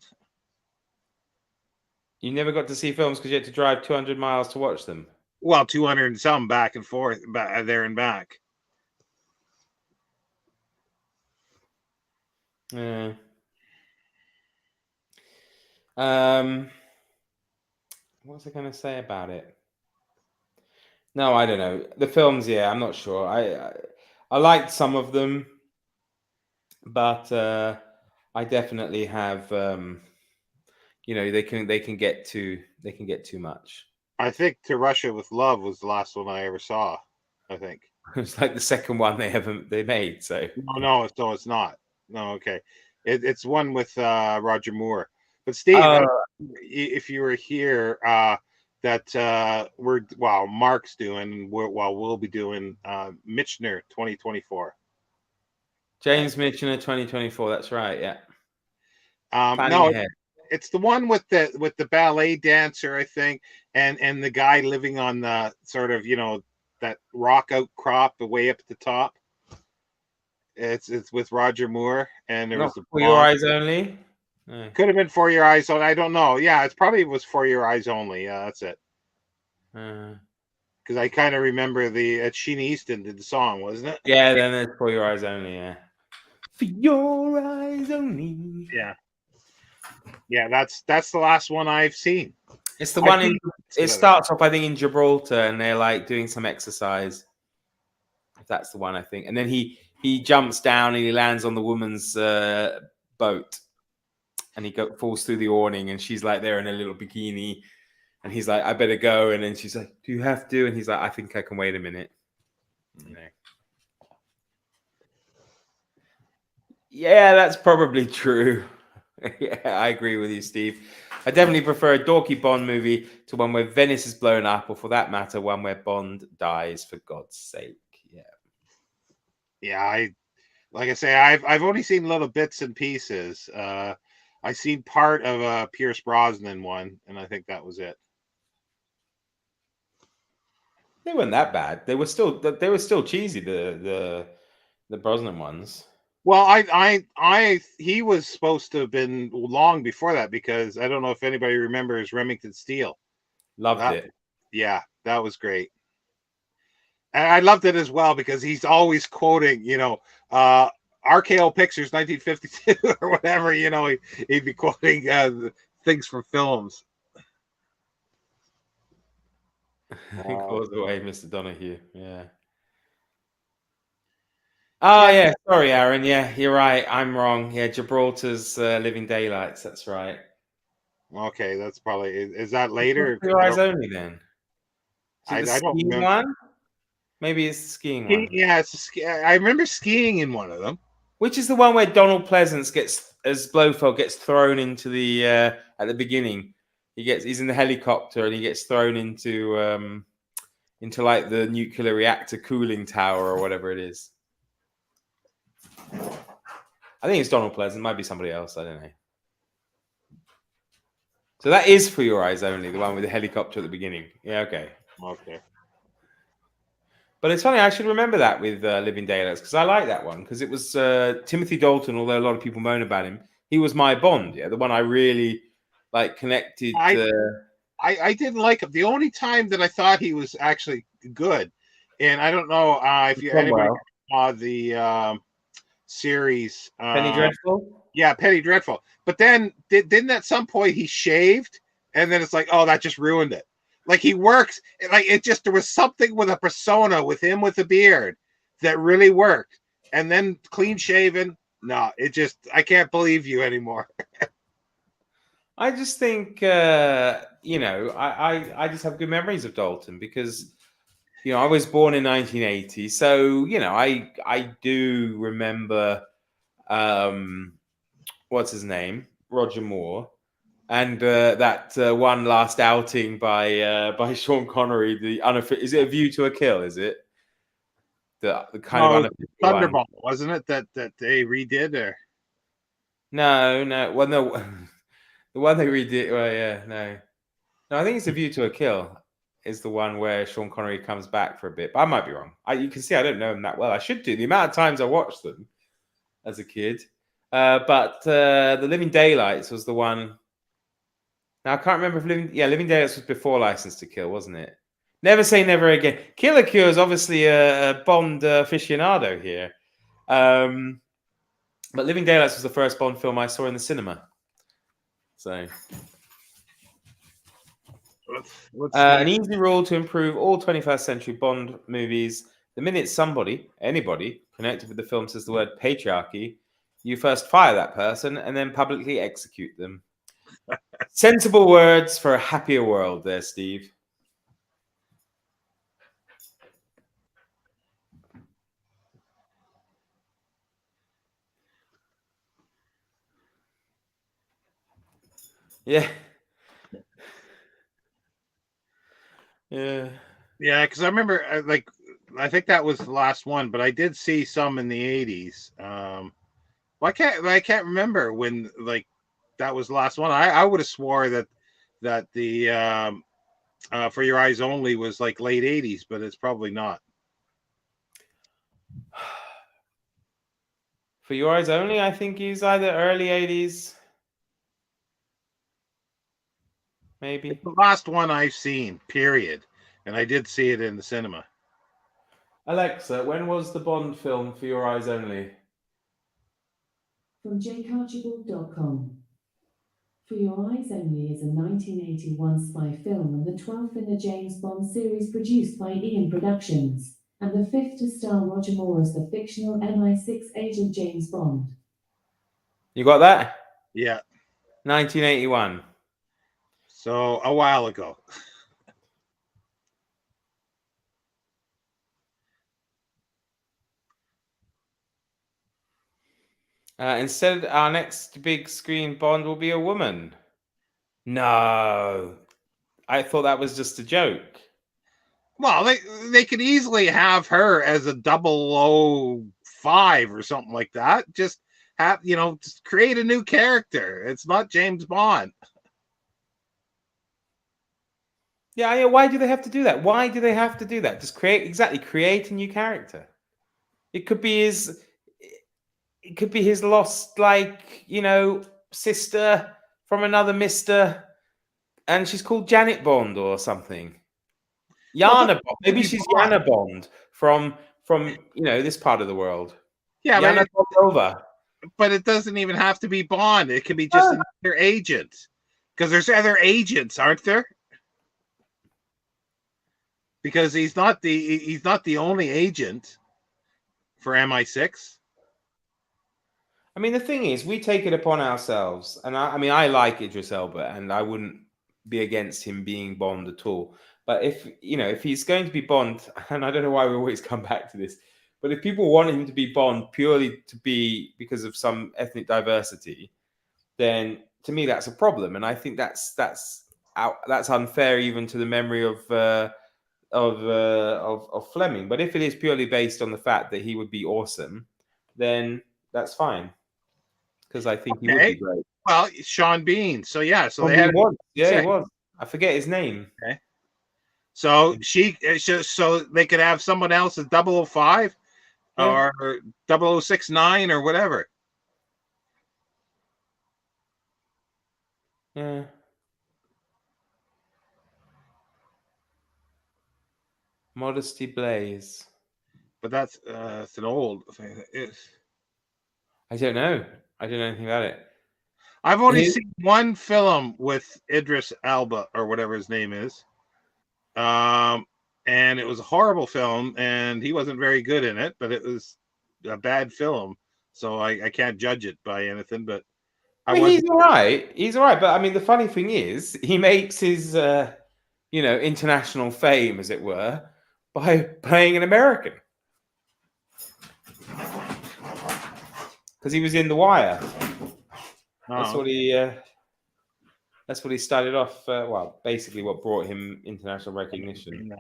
You never got to see films because you had to drive 200 miles to watch them? Well, 200 and some back and forth, there and back. Yeah. What was I going to say about it? No, I don't know. The films, yeah, I'm not sure. I liked some of them, but I definitely have. They can get too much. I think To Russia with Love was the last one I ever saw. I think it's like the second one they made. So no, it's not. No, okay, it's one with Roger Moore. But Steve, if you were here, that Mark's doing, we'll be doing Michener 2024. James Michener 2024. That's right. Yeah. No, it's the one with the ballet dancer, I think, and the guy living on the sort of that rock outcrop way up at the top. It's with Roger Moore, and there Not was the For Your blonde. Eyes Only. No. Could have been For Your Eyes Only. I don't know. Yeah, it probably was For Your Eyes Only. Yeah, that's it. Because I kind of remember Sheena Easton did the song, wasn't it? Yeah, then there's For Your Eyes Only. Yeah. For Your Eyes Only. Yeah. Yeah, that's the last one I've seen. It's the I've one seen it starts off, I think, in Gibraltar, and they're like doing some exercise. If that's the one, I think. And then he jumps down and he lands on the woman's boat, and he falls through the awning, and she's like there in a little bikini, and he's like, I better go. And then she's like, do you have to? And he's like, I think I can wait a minute. You know. Yeah, that's probably true. Yeah, I agree with you, Steve. I definitely prefer a dorky Bond movie to one where Venice is blown up, or for that matter, one where Bond dies, for God's sake. Yeah. Yeah, like I say, I've only seen little bits and pieces. I seen part of a Pierce Brosnan one, and I think that was it. They weren't that bad. They were still cheesy, the Brosnan ones. Well, he was supposed to have been long before that, because I don't know if anybody remembers Remington Steele. Loved it. Yeah, that was great. And I loved it as well because he's always quoting, RKO Pictures 1952 or whatever, he'd be quoting things from films. Calls away, Mr. Donahue. Yeah. Oh, yeah. Sorry, Aaron. Yeah, you're right. I'm wrong. Yeah, Gibraltar's Living Daylights. That's right. Okay, that's probably... Is that later? For Your Eyes Only, then? I don't remember. One? Maybe it's the skiing one. Yeah, I remember skiing in one of them. Which is the one where Donald Pleasance as Blofeld gets thrown into the at the beginning. He's in the helicopter and he gets thrown into like the nuclear reactor cooling tower or whatever it is. I think it's Donald Pleasance. It might be somebody else. I don't know. So that is For Your Eyes Only, the one with the helicopter at the beginning. Yeah, okay. Okay. But it's funny, I should remember that with Living Daylights, because I like that one, because it was Timothy Dalton, although a lot of people moan about him. He was my Bond, the one I really connected. I didn't like him. The only time that I thought he was actually good, and I don't know if anybody saw the series Penny Dreadful. Yeah, Penny Dreadful. But then didn't at some point he shaved, and then it's like, oh, that just ruined it. Like he works, like there was something with a persona with him with a beard that really worked, and then clean shaven. No, I can't believe you anymore. I just think I just have good memories of Dalton because I was born in 1980, so I do remember what's his name, Roger Moore, and that one last outing by Sean Connery. Is it A View to a Kill? Is it the kind of Thunderball, wasn't it that they redid? Or no, well, no, the one they redid. Well, yeah, no, I think it's A View to a Kill. Is the one where Sean Connery comes back for a bit, but I might be wrong. You can see I don't know him that well. I should do. The amount of times I watched them as a kid. But the Living Daylights was the one. Now I can't remember if Living Daylights was before License to Kill, wasn't it? Never Say Never Again. Killer Cure is obviously a Bond aficionado here. But Living Daylights was the first Bond film I saw in the cinema. So an easy rule to improve all 21st century Bond movies: the minute anybody connected with the film says the word patriarchy, you first fire that person and then publicly execute them. Sensible words for a happier world there, Steve. Yeah. Yeah. Yeah, because I remember, I think that was the last one, but I did see some in the 80s. I can't remember when that was the last one. I would have swore that the For Your Eyes Only was late 80s, but it's probably not. For Your Eyes Only, I think he's either early 80s, maybe. It's the last one I've seen, period. And I did see it in the cinema. Alexa, when was the Bond film For Your Eyes Only? From jakearchibald.com. For Your Eyes Only is a 1981 spy film and the 12th in the James Bond series produced by Ian Productions, and the 5th to star Roger Moore as the fictional MI6 agent James Bond. You got that? Yeah. 1981. So a while ago. Instead, our next big screen Bond will be a woman. No. I thought that was just a joke. Well, they could easily have her as a 005 or something like that. Just have, just create a new character. It's not James Bond. Yeah, why do they have to do that? Why do they have to do that? Just create a new character. It could be his lost, sister from another Mister, and she's called Janet Bond or something. Yana Bond. Maybe she's Bond. Yana Bond from this part of the world. Yeah, Yana Bondova. But it doesn't even have to be Bond. It can be just another agent. Because there's other agents, aren't there? Because he's not the only agent for MI6. I mean, the thing is, we take it upon ourselves, and I like Idris Elba, and I wouldn't be against him being Bond at all. But if he's going to be Bond, and I don't know why we always come back to this, but if people want him to be Bond purely to be because of some ethnic diversity, then to me that's a problem, and I think that's unfair even to the memory of Fleming. But if it is purely based on the fact that he would be awesome, then that's fine, because I think he would be great. Well, Sean Bean. So yeah, so he was. I forget his name. Okay. So so they could have someone else as 005 or 0069 or whatever. Yeah. Modesty Blaze. But that's it's an old thing. I don't know. I don't know anything about it. I've only seen one film with Idris Elba or whatever his name is. And it was a horrible film, and he wasn't very good in it, but it was a bad film, so I can't judge it by anything. But he's all right. He's all right, but I mean, the funny thing is, he makes his international fame, as it were, by playing an American, because he was in The Wire. That's what he. That's what he started off. Basically, what brought him international recognition.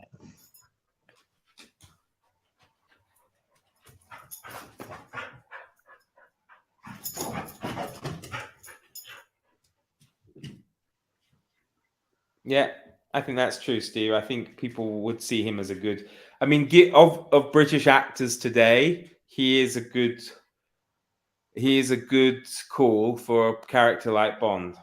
Yeah, I think that's true, Steve. I think people would see him as a good. I mean, of British actors today, he is a good call for a character like Bond.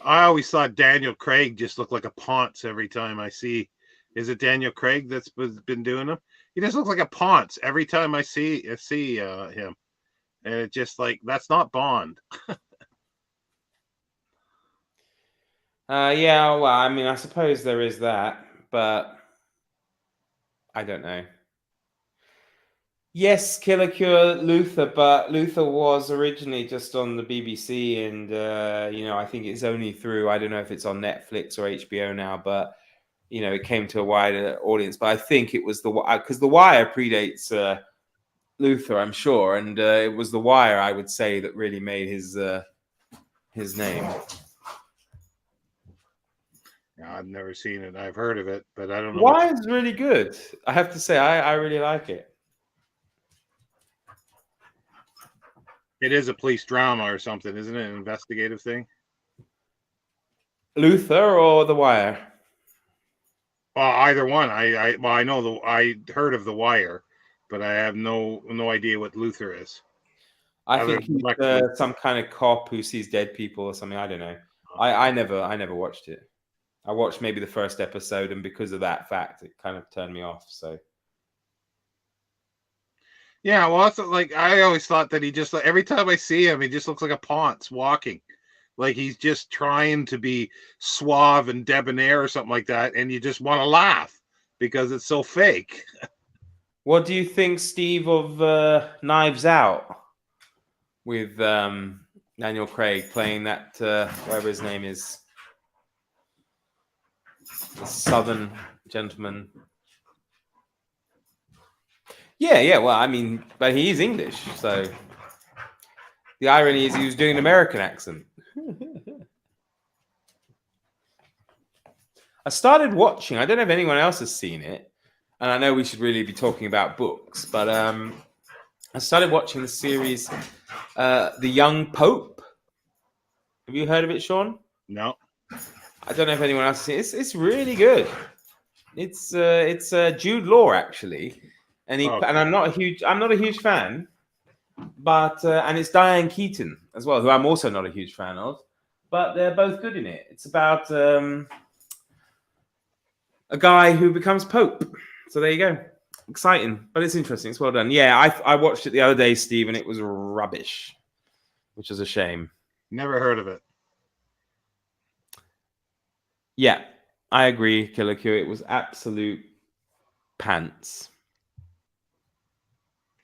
I always thought Daniel Craig just looked like a Ponce every time I see. Is it Daniel Craig that's been doing him? He just looks like a Ponce every time I see him, and it's just like, that's not Bond. Yeah, well, I mean, I suppose there is that, but I don't know. Yes, Killer Cure Luther, but Luther was originally just on the BBC, and I think it's only through, I don't know if it's on Netflix or HBO now, but it came to a wider audience. But I think it was because The Wire predates Luther, I'm sure, and it was The Wire, I would say, that really made his name. I've never seen it. I've heard of it, but I don't know. Wire is really good. I have to say, I really like it. It is a police drama or something, isn't it? An investigative thing. Luther or The Wire? Well, either one. I know I heard of The Wire, but I have no idea what Luther is. I Other think than he's Lex Luthor. some kind of cop who sees dead people or something. I don't know. I never watched it. I watched maybe the first episode, and because of that fact, it kind of turned me off. So Yeah, well, that's like I always thought that he just every time I see him, he just looks like a Ponce walking, like he's just trying to be suave and debonair or something like that, and you just want to laugh because it's so fake. what do you think, Steve, of Knives Out with Daniel Craig playing that whatever his name is, the Southern gentleman? Yeah. Well, I mean, but he is English, so the irony is he was doing an American accent. I started watching. I don't know if anyone else has seen it, and I know we should really be talking about books, but I started watching the series, The Young Pope. Have you heard of it, Sean? No, I don't know if anyone else has seen it. It's really good. It's Jude Law actually, and and I'm not a huge fan, but and it's Diane Keaton as well, who I'm also not a huge fan of, but they're both good in it. It's about a guy who becomes Pope. So there you go. Exciting, but it's interesting. It's well done. Yeah, I watched it the other day, Steve, and it was rubbish, which is a shame. never heard of it. Yeah, I agree, Killer Q. It was absolute pants.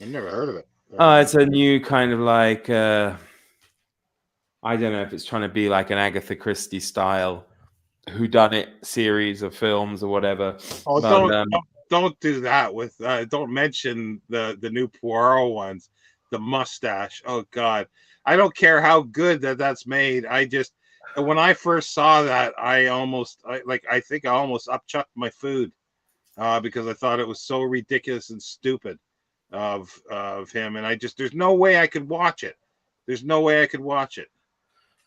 I've never heard of it. It's a new kind of like I don't know if it's trying to be like an Agatha Christie style whodunit series of films or whatever. Oh, but, don't do that with. Don't mention the new Poirot ones. The mustache. Oh God, I don't care how good that's made. I just when I first saw that, I think I almost upchucked my food because I thought it was so ridiculous and stupid of him, and there's no way I could watch it. There's no way I could watch it.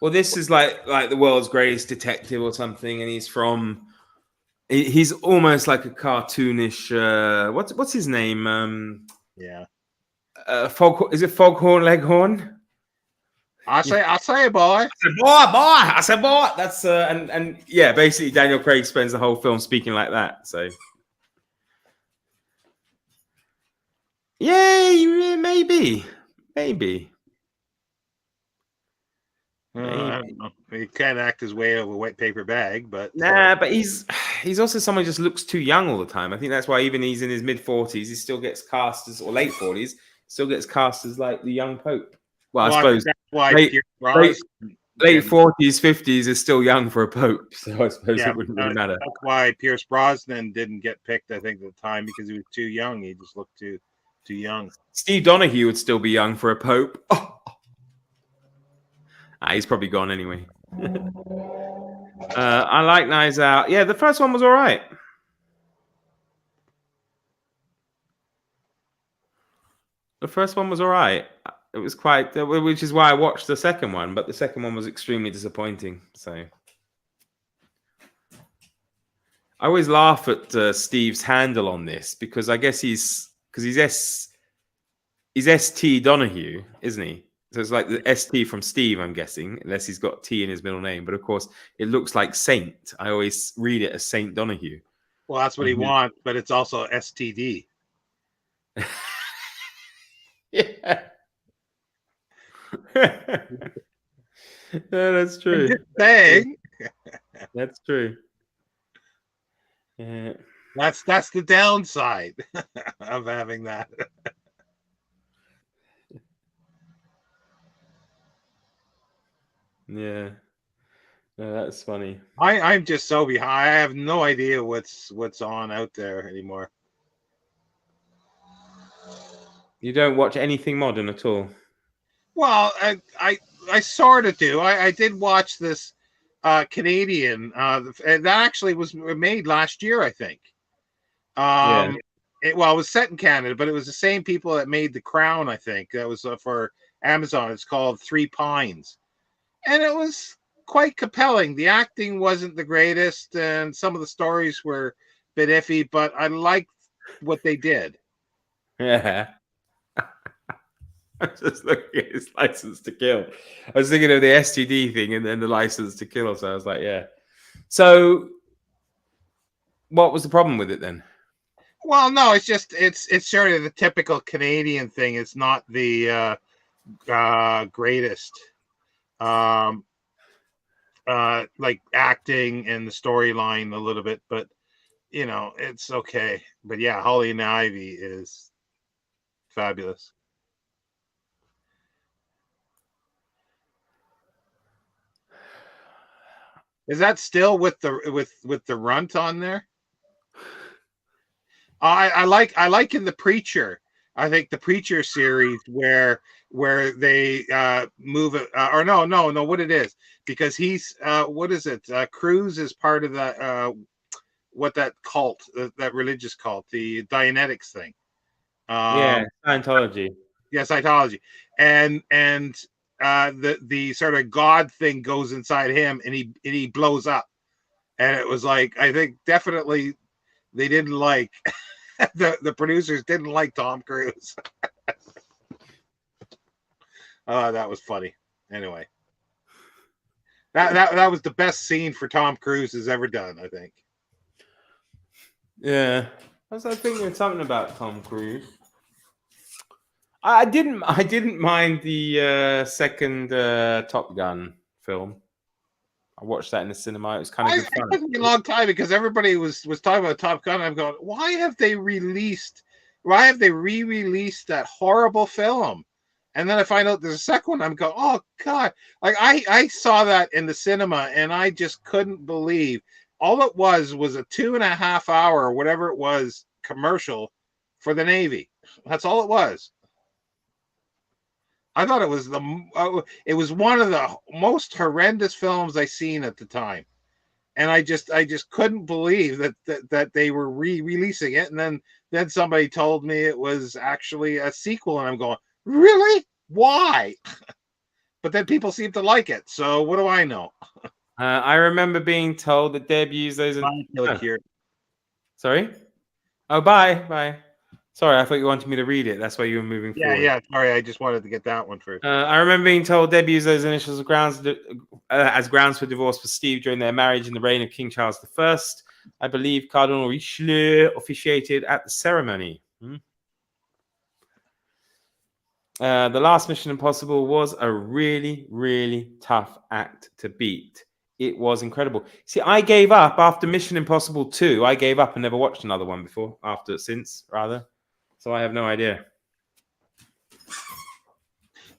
Well, this is like the world's greatest detective or something, and he's almost like a cartoonish. What's his name? Yeah. Is it Foghorn Leghorn? I say, boy. I said, boy. That's and yeah, basically Daniel Craig spends the whole film speaking like that. So yeah, maybe. I don't know. He can't act his way out of a wet paper bag, but but he's also someone who just looks too young all the time. I think that's why even he's in his mid-40s, he still gets cast as, or late 40s, still gets cast as like the young Pope. Well, I suppose that's why late Pierce Brosnan 40s, 50s is still young for a Pope, so I suppose it wouldn't really matter. That's why Pierce Brosnan didn't get picked, I think, at the time because he was too young. He just looked too young. Steve Donaghy would still be young for a Pope. He's probably gone anyway. I like Knives Out. Yeah, the first one was all right. It was quite, which is why I watched the second one, but the second one was extremely disappointing. So I always laugh at Steve's handle on this because I guess he's ST Donahue, isn't he? So it's like the ST from Steve, I'm guessing, unless he's got T in his middle name. But of course, it looks like Saint. I always read it as Saint Donahue. Well, that's what he wants, but it's also STD. Yeah. That's true. I'm just saying. That's true. Yeah. That's the downside of having that. Yeah. No, that's funny. I'm just so behind. I have no idea what's on out there anymore. You don't watch anything modern at all? Well, I sort of do. I did watch this Canadian that actually was made last year, I think. It was set in Canada, but it was the same people that made The Crown, I think. That was for Amazon. It's called Three Pines. And it was quite compelling. The acting wasn't the greatest, and some of the stories were a bit iffy, but I liked what they did. Yeah. I was just looking at his license to kill. I was thinking of the STD thing and then the license to kill. So I was like, yeah. So what was the problem with it then? Well, no, it's just it's sort of the typical Canadian thing. It's not the greatest, like acting and the storyline a little bit, but you know, it's okay. But yeah, Holly and Ivy is fabulous. Is that still with the runt on there? I like in the Preacher. I think the Preacher series where they move it or no what it is, because he's what is it? Cruz is part of that what that cult, that religious cult, the Dianetics thing. Yeah, Scientology. Yeah, Scientology, and the sort of God thing goes inside him, and he blows up, and it was like, I think definitely they didn't like the producers didn't like Tom Cruise. Oh, that was funny. Anyway, that was the best scene for Tom Cruise has ever done, I think. Yeah, I was thinking something about Tom Cruise. I didn't mind the second Top Gun film. I watched that in the cinema. It was kind of good fun. It took me a long time because everybody was talking about Top Gun. I'm going, why have they re-released that horrible film? And then I find out there's a second one. I'm going, oh God. Like I saw that in the cinema and I just couldn't believe all it was a 2.5 hour or whatever it was commercial for the Navy. That's all it was. I thought it was it was one of the most horrendous films I seen at the time, and I just couldn't believe that they were re-releasing it. And then somebody told me it was actually a sequel, and I'm going, really? Why? But then people seem to like it, so what do I know? I remember being told that Deb used those. Sorry. Oh, bye. Sorry, I thought you wanted me to read it. That's why you were moving forward. Yeah. Sorry, I just wanted to get that one first. I remember being told Deb used those initials as grounds for divorce for Steve during their marriage in the reign of King Charles I. I believe Cardinal Richelieu officiated at the ceremony. The last Mission Impossible was a really, really tough act to beat. It was incredible. See, I gave up after Mission Impossible 2. I gave up and never watched another one since. So I have no idea.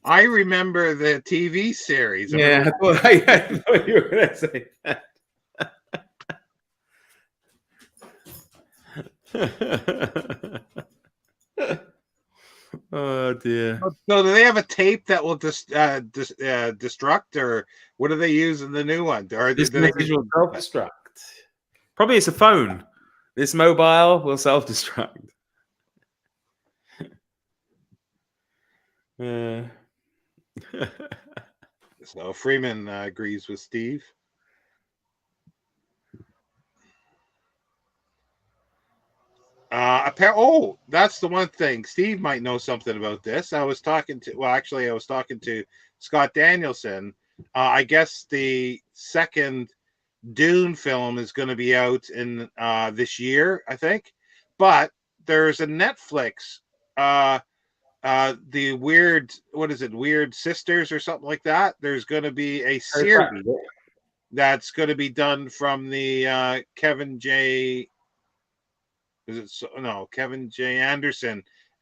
I remember the TV series. Yeah, I thought you were going to say that. Oh dear. So do they have a tape that will just destruct, or what do they use in the new one? Or this message will self-destruct. Probably it's a phone. This mobile will self-destruct. So Freeman agrees with Steve. That's the one thing. Steve might know something about this. I was talking to Scott Danielson. I guess the second Dune film is going to be out in this year, I think. But there's a Netflix, the Weird Sisters or something like that. There's going to be a series that's going to be done from the Kevin J. Anderson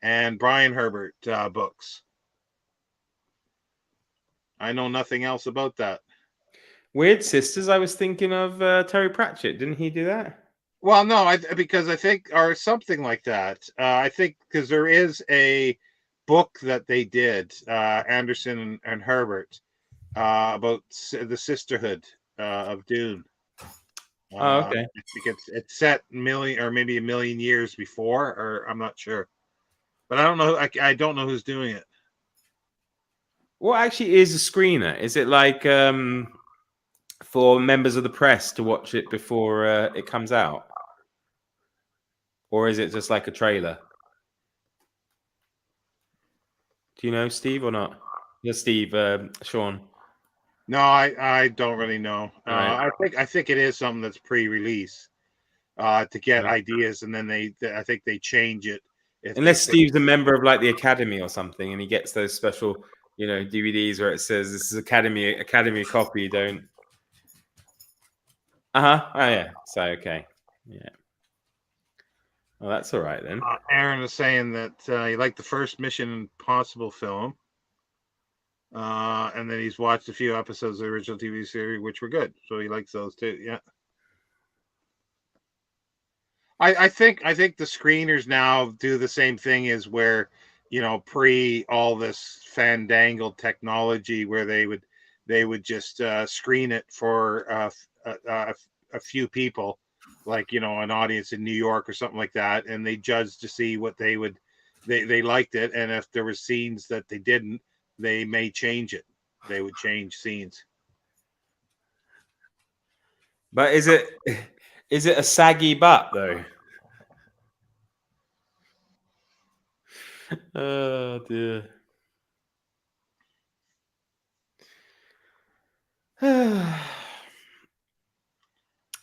and Brian Herbert books. I know nothing else about that. Weird Sisters, I was thinking of Terry Pratchett. Didn't he do that? Well, no, because I think, or something like that. I think because there is a book that they did, Anderson and Herbert, about the sisterhood of Dune. Okay. I think it's set a million years before, or I'm not sure, but I don't know. I don't know who's doing it. What actually is a screener? Is it like for members of the press to watch it before it comes out? or is it just like a trailer? Do you know, Steve, or not? Yeah, Steve, Sean. No, I don't really know. Right. I think it is something that's pre-release to get ideas, and then I think they change it. Unless Steve's a member of like the Academy or something, and he gets those special, DVDs where it says this is Academy copy. Don't. Oh yeah. So okay. Yeah. Well, that's all right then. Aaron is saying that he liked the first Mission Impossible film, and then he's watched a few episodes of the original TV series, which were good. So he likes those too. Yeah. I think the screeners now do the same thing as where, pre all this fandangled technology, where they would just screen it for a few people, like an audience in New York or something like that, and they judged to see what they liked it, and if there were scenes that they didn't, they may change it. They would change scenes. But is it a saggy butt though? Oh dear. Well,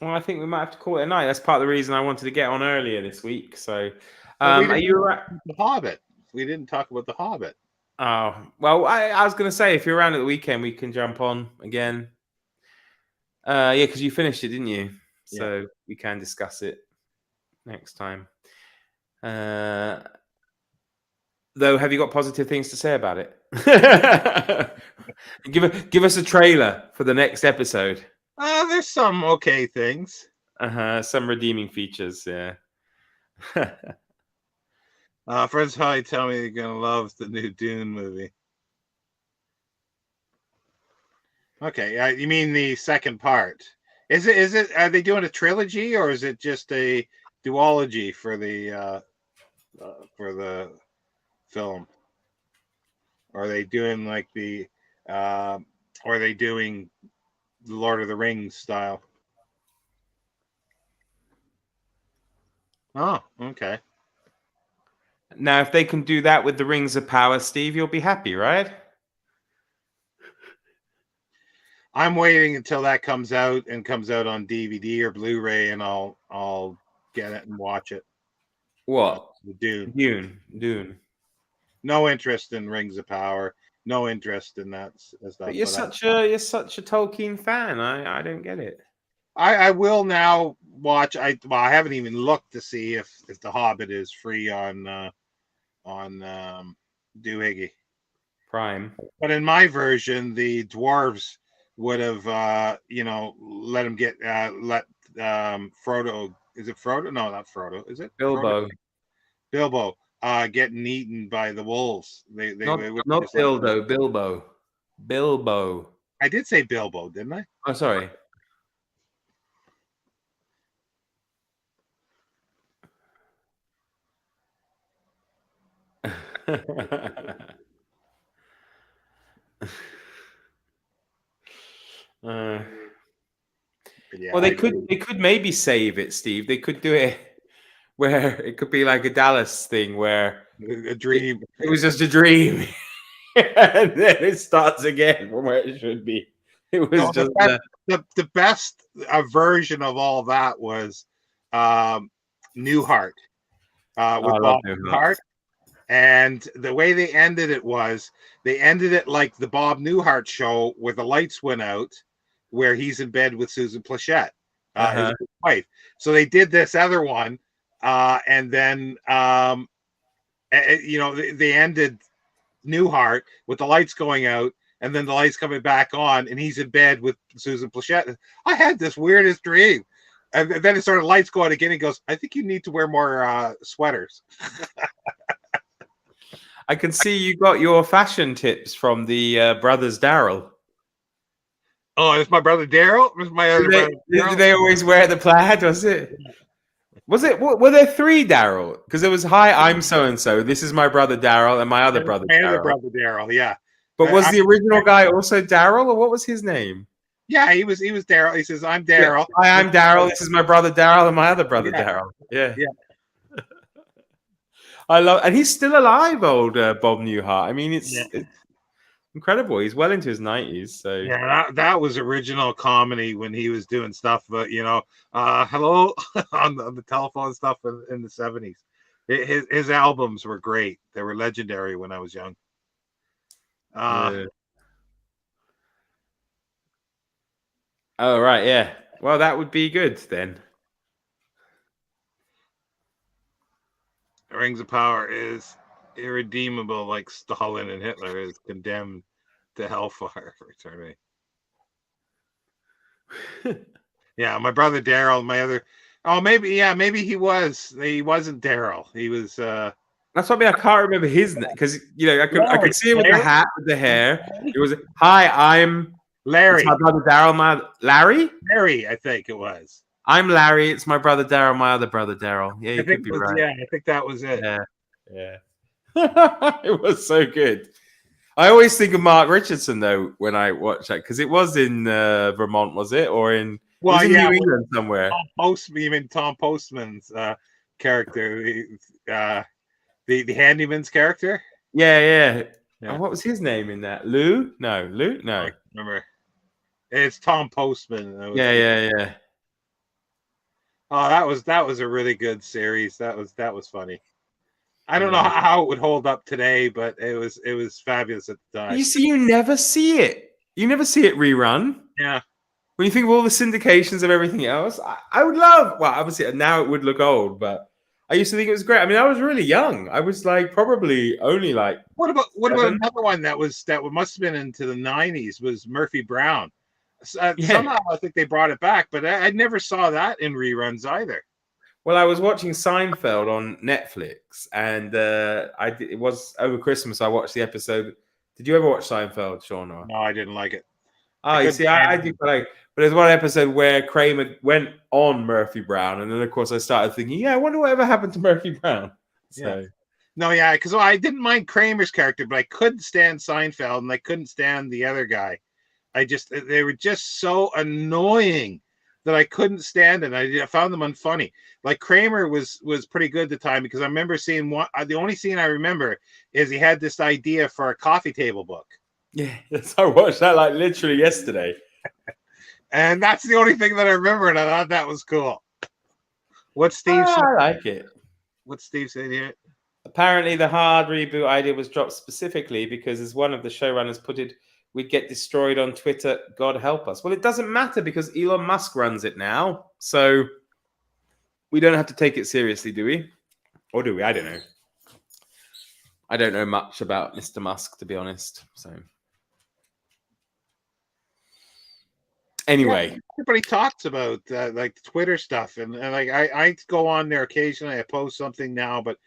I think we might have to call it a night. That's part of the reason I wanted to get on earlier this week. So, are you around? The Hobbit. We didn't talk about The Hobbit. Oh, well, I was going to say, if you're around at the weekend, we can jump on again. Yeah, because you finished it, didn't you? So we can discuss it next time. Though, have you got positive things to say about it? Give us a trailer for the next episode. There's some okay things. Some redeeming features, yeah. Friends probably tell me they're gonna love the new Dune movie. Okay, you mean the second part? Is it? Are they doing a trilogy, or is it just a duology for the film? Or are they doing like the? Or are they doing the Lord of the Rings style? Oh, okay. Now, if they can do that with the Rings of Power, Steve, you'll be happy, right? I'm waiting until that comes out on DVD or Blu-ray, and I'll get it and watch it. What? Dune. No interest in Rings of Power. No interest in that stuff. But you're such a Tolkien fan. I don't get it. I will now watch. I haven't even looked to see if The Hobbit is free on Doohickey Prime. But in my version, the dwarves would have let him get Frodo. Is it Frodo? No, not Frodo. Is it Bilbo? Bilbo getting eaten by the wolves. They not Dildo. Bilbo. I did say Bilbo, didn't I? Oh, sorry. Well, they could maybe save it, Steve. They could do it where it could be like a Dallas thing, where a dream. It was just a dream, and then it starts again from where it should be. It was the best version of all that was Newhart with Bob Newhart. And the way they ended it was they ended it like the Bob Newhart show, where the lights went out, where he's in bed with Susan Plachette, his wife. So they did this other one, and then they ended Newhart with the lights going out, and then the lights coming back on, and he's in bed with Susan Plachette. I had this weirdest dream. And then it started lights going again. He goes, I think you need to wear more sweaters. I can see you got your fashion tips from the brothers Daryl. Oh, it's my brother Daryl. It was my other brother. Did they always wear the plaid? Was it? Were there three Daryl? Because there was, hi, I'm so and so. This is my brother Daryl, and my other brother. My other brother Daryl. Yeah. But was the original guy also Daryl, or what was his name? Yeah, he was Daryl. He says, I'm Daryl. Yeah. Hi, I'm Daryl. This is my brother Daryl, and my other brother Daryl. Yeah. I love, and he's still alive, old Bob Newhart. I mean, it's incredible. He's well into his 90s. So yeah, that was original comedy when he was doing stuff, but hello on the telephone stuff in the 70s. His albums were great. They were legendary when I was young. Oh right, yeah. Well, that would be good then. Rings of Power is irredeemable, like Stalin and Hitler is condemned to hellfire for eternity. Yeah, my brother Daryl, my other. Oh, maybe he was. He wasn't Daryl. He was. That's what I mean. I can't remember his name because I could see him with the hat, with the hair. It was hi, I'm Larry. It's my brother Daryl. Larry, I think it was. I'm Larry. It's my brother Daryl. My other brother Daryl. Yeah, you could be right. Yeah, I think that was it. Yeah. It was so good. I always think of Mark Richardson though when I watch that because it was in Vermont, was it, or in? Well, in New England somewhere. Tom Postman's character, the handyman's character. Yeah. And what was his name in that? Lou? No. I remember. It's Tom Postman. Yeah. Oh, that was a really good series. That was funny. I don't know how it would hold up today, but it was fabulous at the time. You never see it. You never see it rerun. Yeah. When you think of all the syndications of everything else, I would love. Well, obviously now it would look old, but I used to think it was great. I mean, I was really young. I was like probably only like. What about another one that must have been into the 90s was Murphy Brown. Somehow I think they brought it back, but I never saw that in reruns either. Well, I was watching Seinfeld on Netflix, and it was over Christmas. I watched the episode. Did you ever watch Seinfeld, Sean? Or? No, I didn't like it. Oh, you see, I do like. But there's one episode where Kramer went on Murphy Brown, and then of course I started thinking, I wonder whatever happened to Murphy Brown. So. Because I didn't mind Kramer's character, but I couldn't stand Seinfeld, and I couldn't stand the other guy. They were just so annoying that I couldn't stand it. I found them unfunny. Like Kramer was pretty good at the time because I remember seeing one. The only scene I remember is he had this idea for a coffee table book. Yeah, I watched that like literally yesterday. And that's the only thing that I remember, and I thought that was cool. What's Steve? I like it. What's Steve saying here? Apparently, the hard reboot idea was dropped specifically because, as one of the showrunners put it, we'd get destroyed on Twitter. God help us. Well, it doesn't matter because Elon Musk runs it now, so we don't have to take it seriously, do we? Or do we? I don't know. I don't know much about Mr. Musk, to be honest. So. Anyway, everybody talks about like Twitter stuff, and like I go on there occasionally. I post something now, but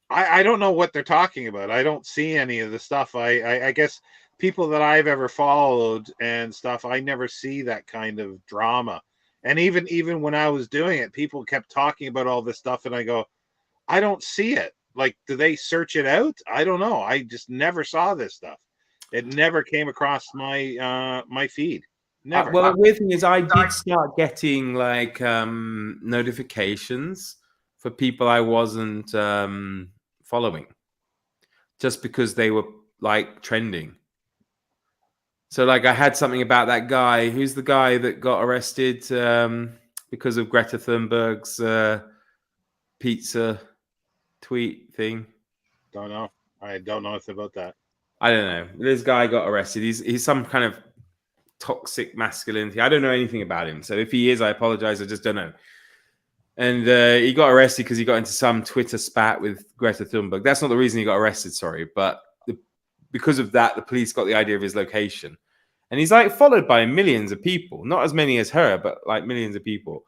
I don't know what they're talking about. I don't see any of the stuff. I guess people that I've ever followed and stuff, I never see that kind of drama. And even when I was doing it, people kept talking about all this stuff, and I go, I don't see it. Like, do they search it out? I don't know. I just never saw this stuff. It never came across my my feed. Never. Well, the weird thing is I did start getting like notifications for people I wasn't following just because they were like trending. So like I had something about that guy. Who's the guy that got arrested because of Greta Thunberg's pizza tweet thing? Don't know. I don't know anything about that. I don't know. This guy got arrested. He's some kind of toxic masculinity. I don't know anything about him. So if he is, I apologize. I just don't know. And he got arrested because he got into some Twitter spat with Greta Thunberg. That's not the reason he got arrested, sorry. But because of that, the police got the idea of his location. And he's like followed by millions of people. Not as many as her, but like millions of people.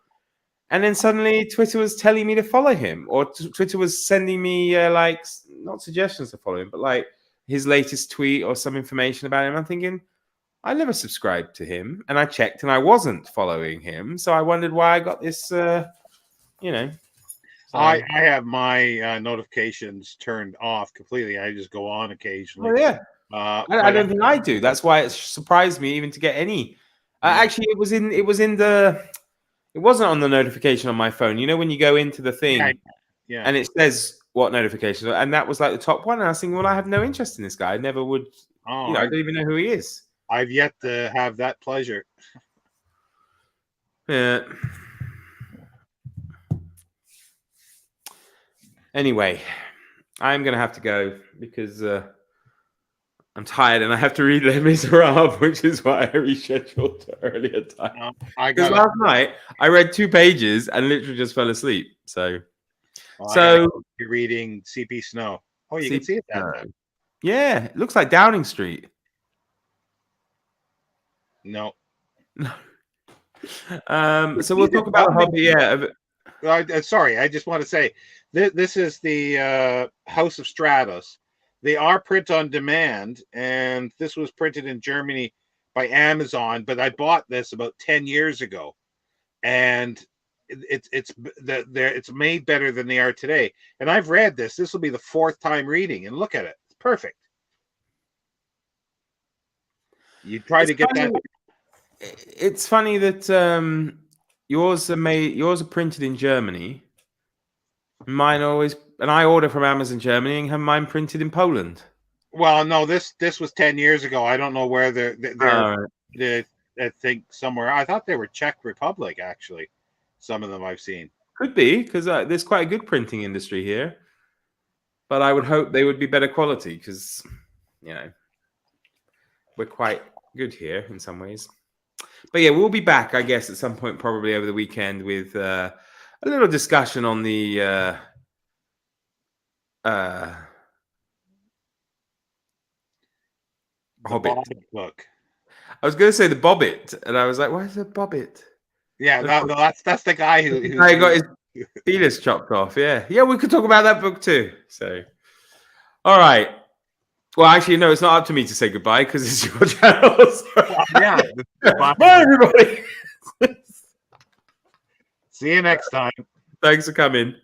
And then suddenly Twitter was telling me to follow him. Or Twitter was sending me like, not suggestions to follow him, but like his latest tweet or some information about him. I'm thinking, I never subscribed to him, and I checked, and I wasn't following him. So I wondered why I got this, So. I have my notifications turned off completely. I just go on occasionally. Oh yeah, I don't think I do. That's why it surprised me even to get any. Actually, it wasn't on the notification on my phone. You know when you go into the thing, yeah. and it says what notifications, and that was like the top one. And I was thinking, well, I have no interest in this guy. I never would. Oh, I don't even know who he is. I've yet to have that pleasure. Yeah. Anyway, I'm going to have to go because I'm tired and I have to read Les Miserables, which is why I rescheduled to earlier time. Because last night I read 2 pages and literally just fell asleep. So you're reading CP Snow. Oh, you can see it that time. Yeah, it looks like Downing Street. No. So we'll talk about the hobby. Yeah. Sorry, I just want to say this is the House of Stratos. They are print on demand, and this was printed in Germany by Amazon. But I bought this about 10 years ago, and it's made better than they are today. And I've read this. This will be the 4th time reading, and look at it. It's perfect. You try to get that. It's funny that yours are printed in Germany. Mine always, and I order from Amazon Germany and have mine printed in Poland. Well, no, this was 10 years ago. I don't know where they're I think somewhere. I thought they were Czech Republic, actually. Some of them I've seen. Could be, because there's quite a good printing industry here. But I would hope they would be better quality, because we're quite good here in some ways. But yeah, we'll be back, I guess, at some point, probably over the weekend, with a little discussion on the Hobbit book. I was going to say the Bobbit, and I was like, "Why is it Bobbit?" Yeah, that's the guy who got his penis chopped off. Yeah, we could talk about that book too. So, all right. Well, actually, no, it's not up to me to say goodbye because it's your channel. Bye, everybody. See you next time. Thanks for coming.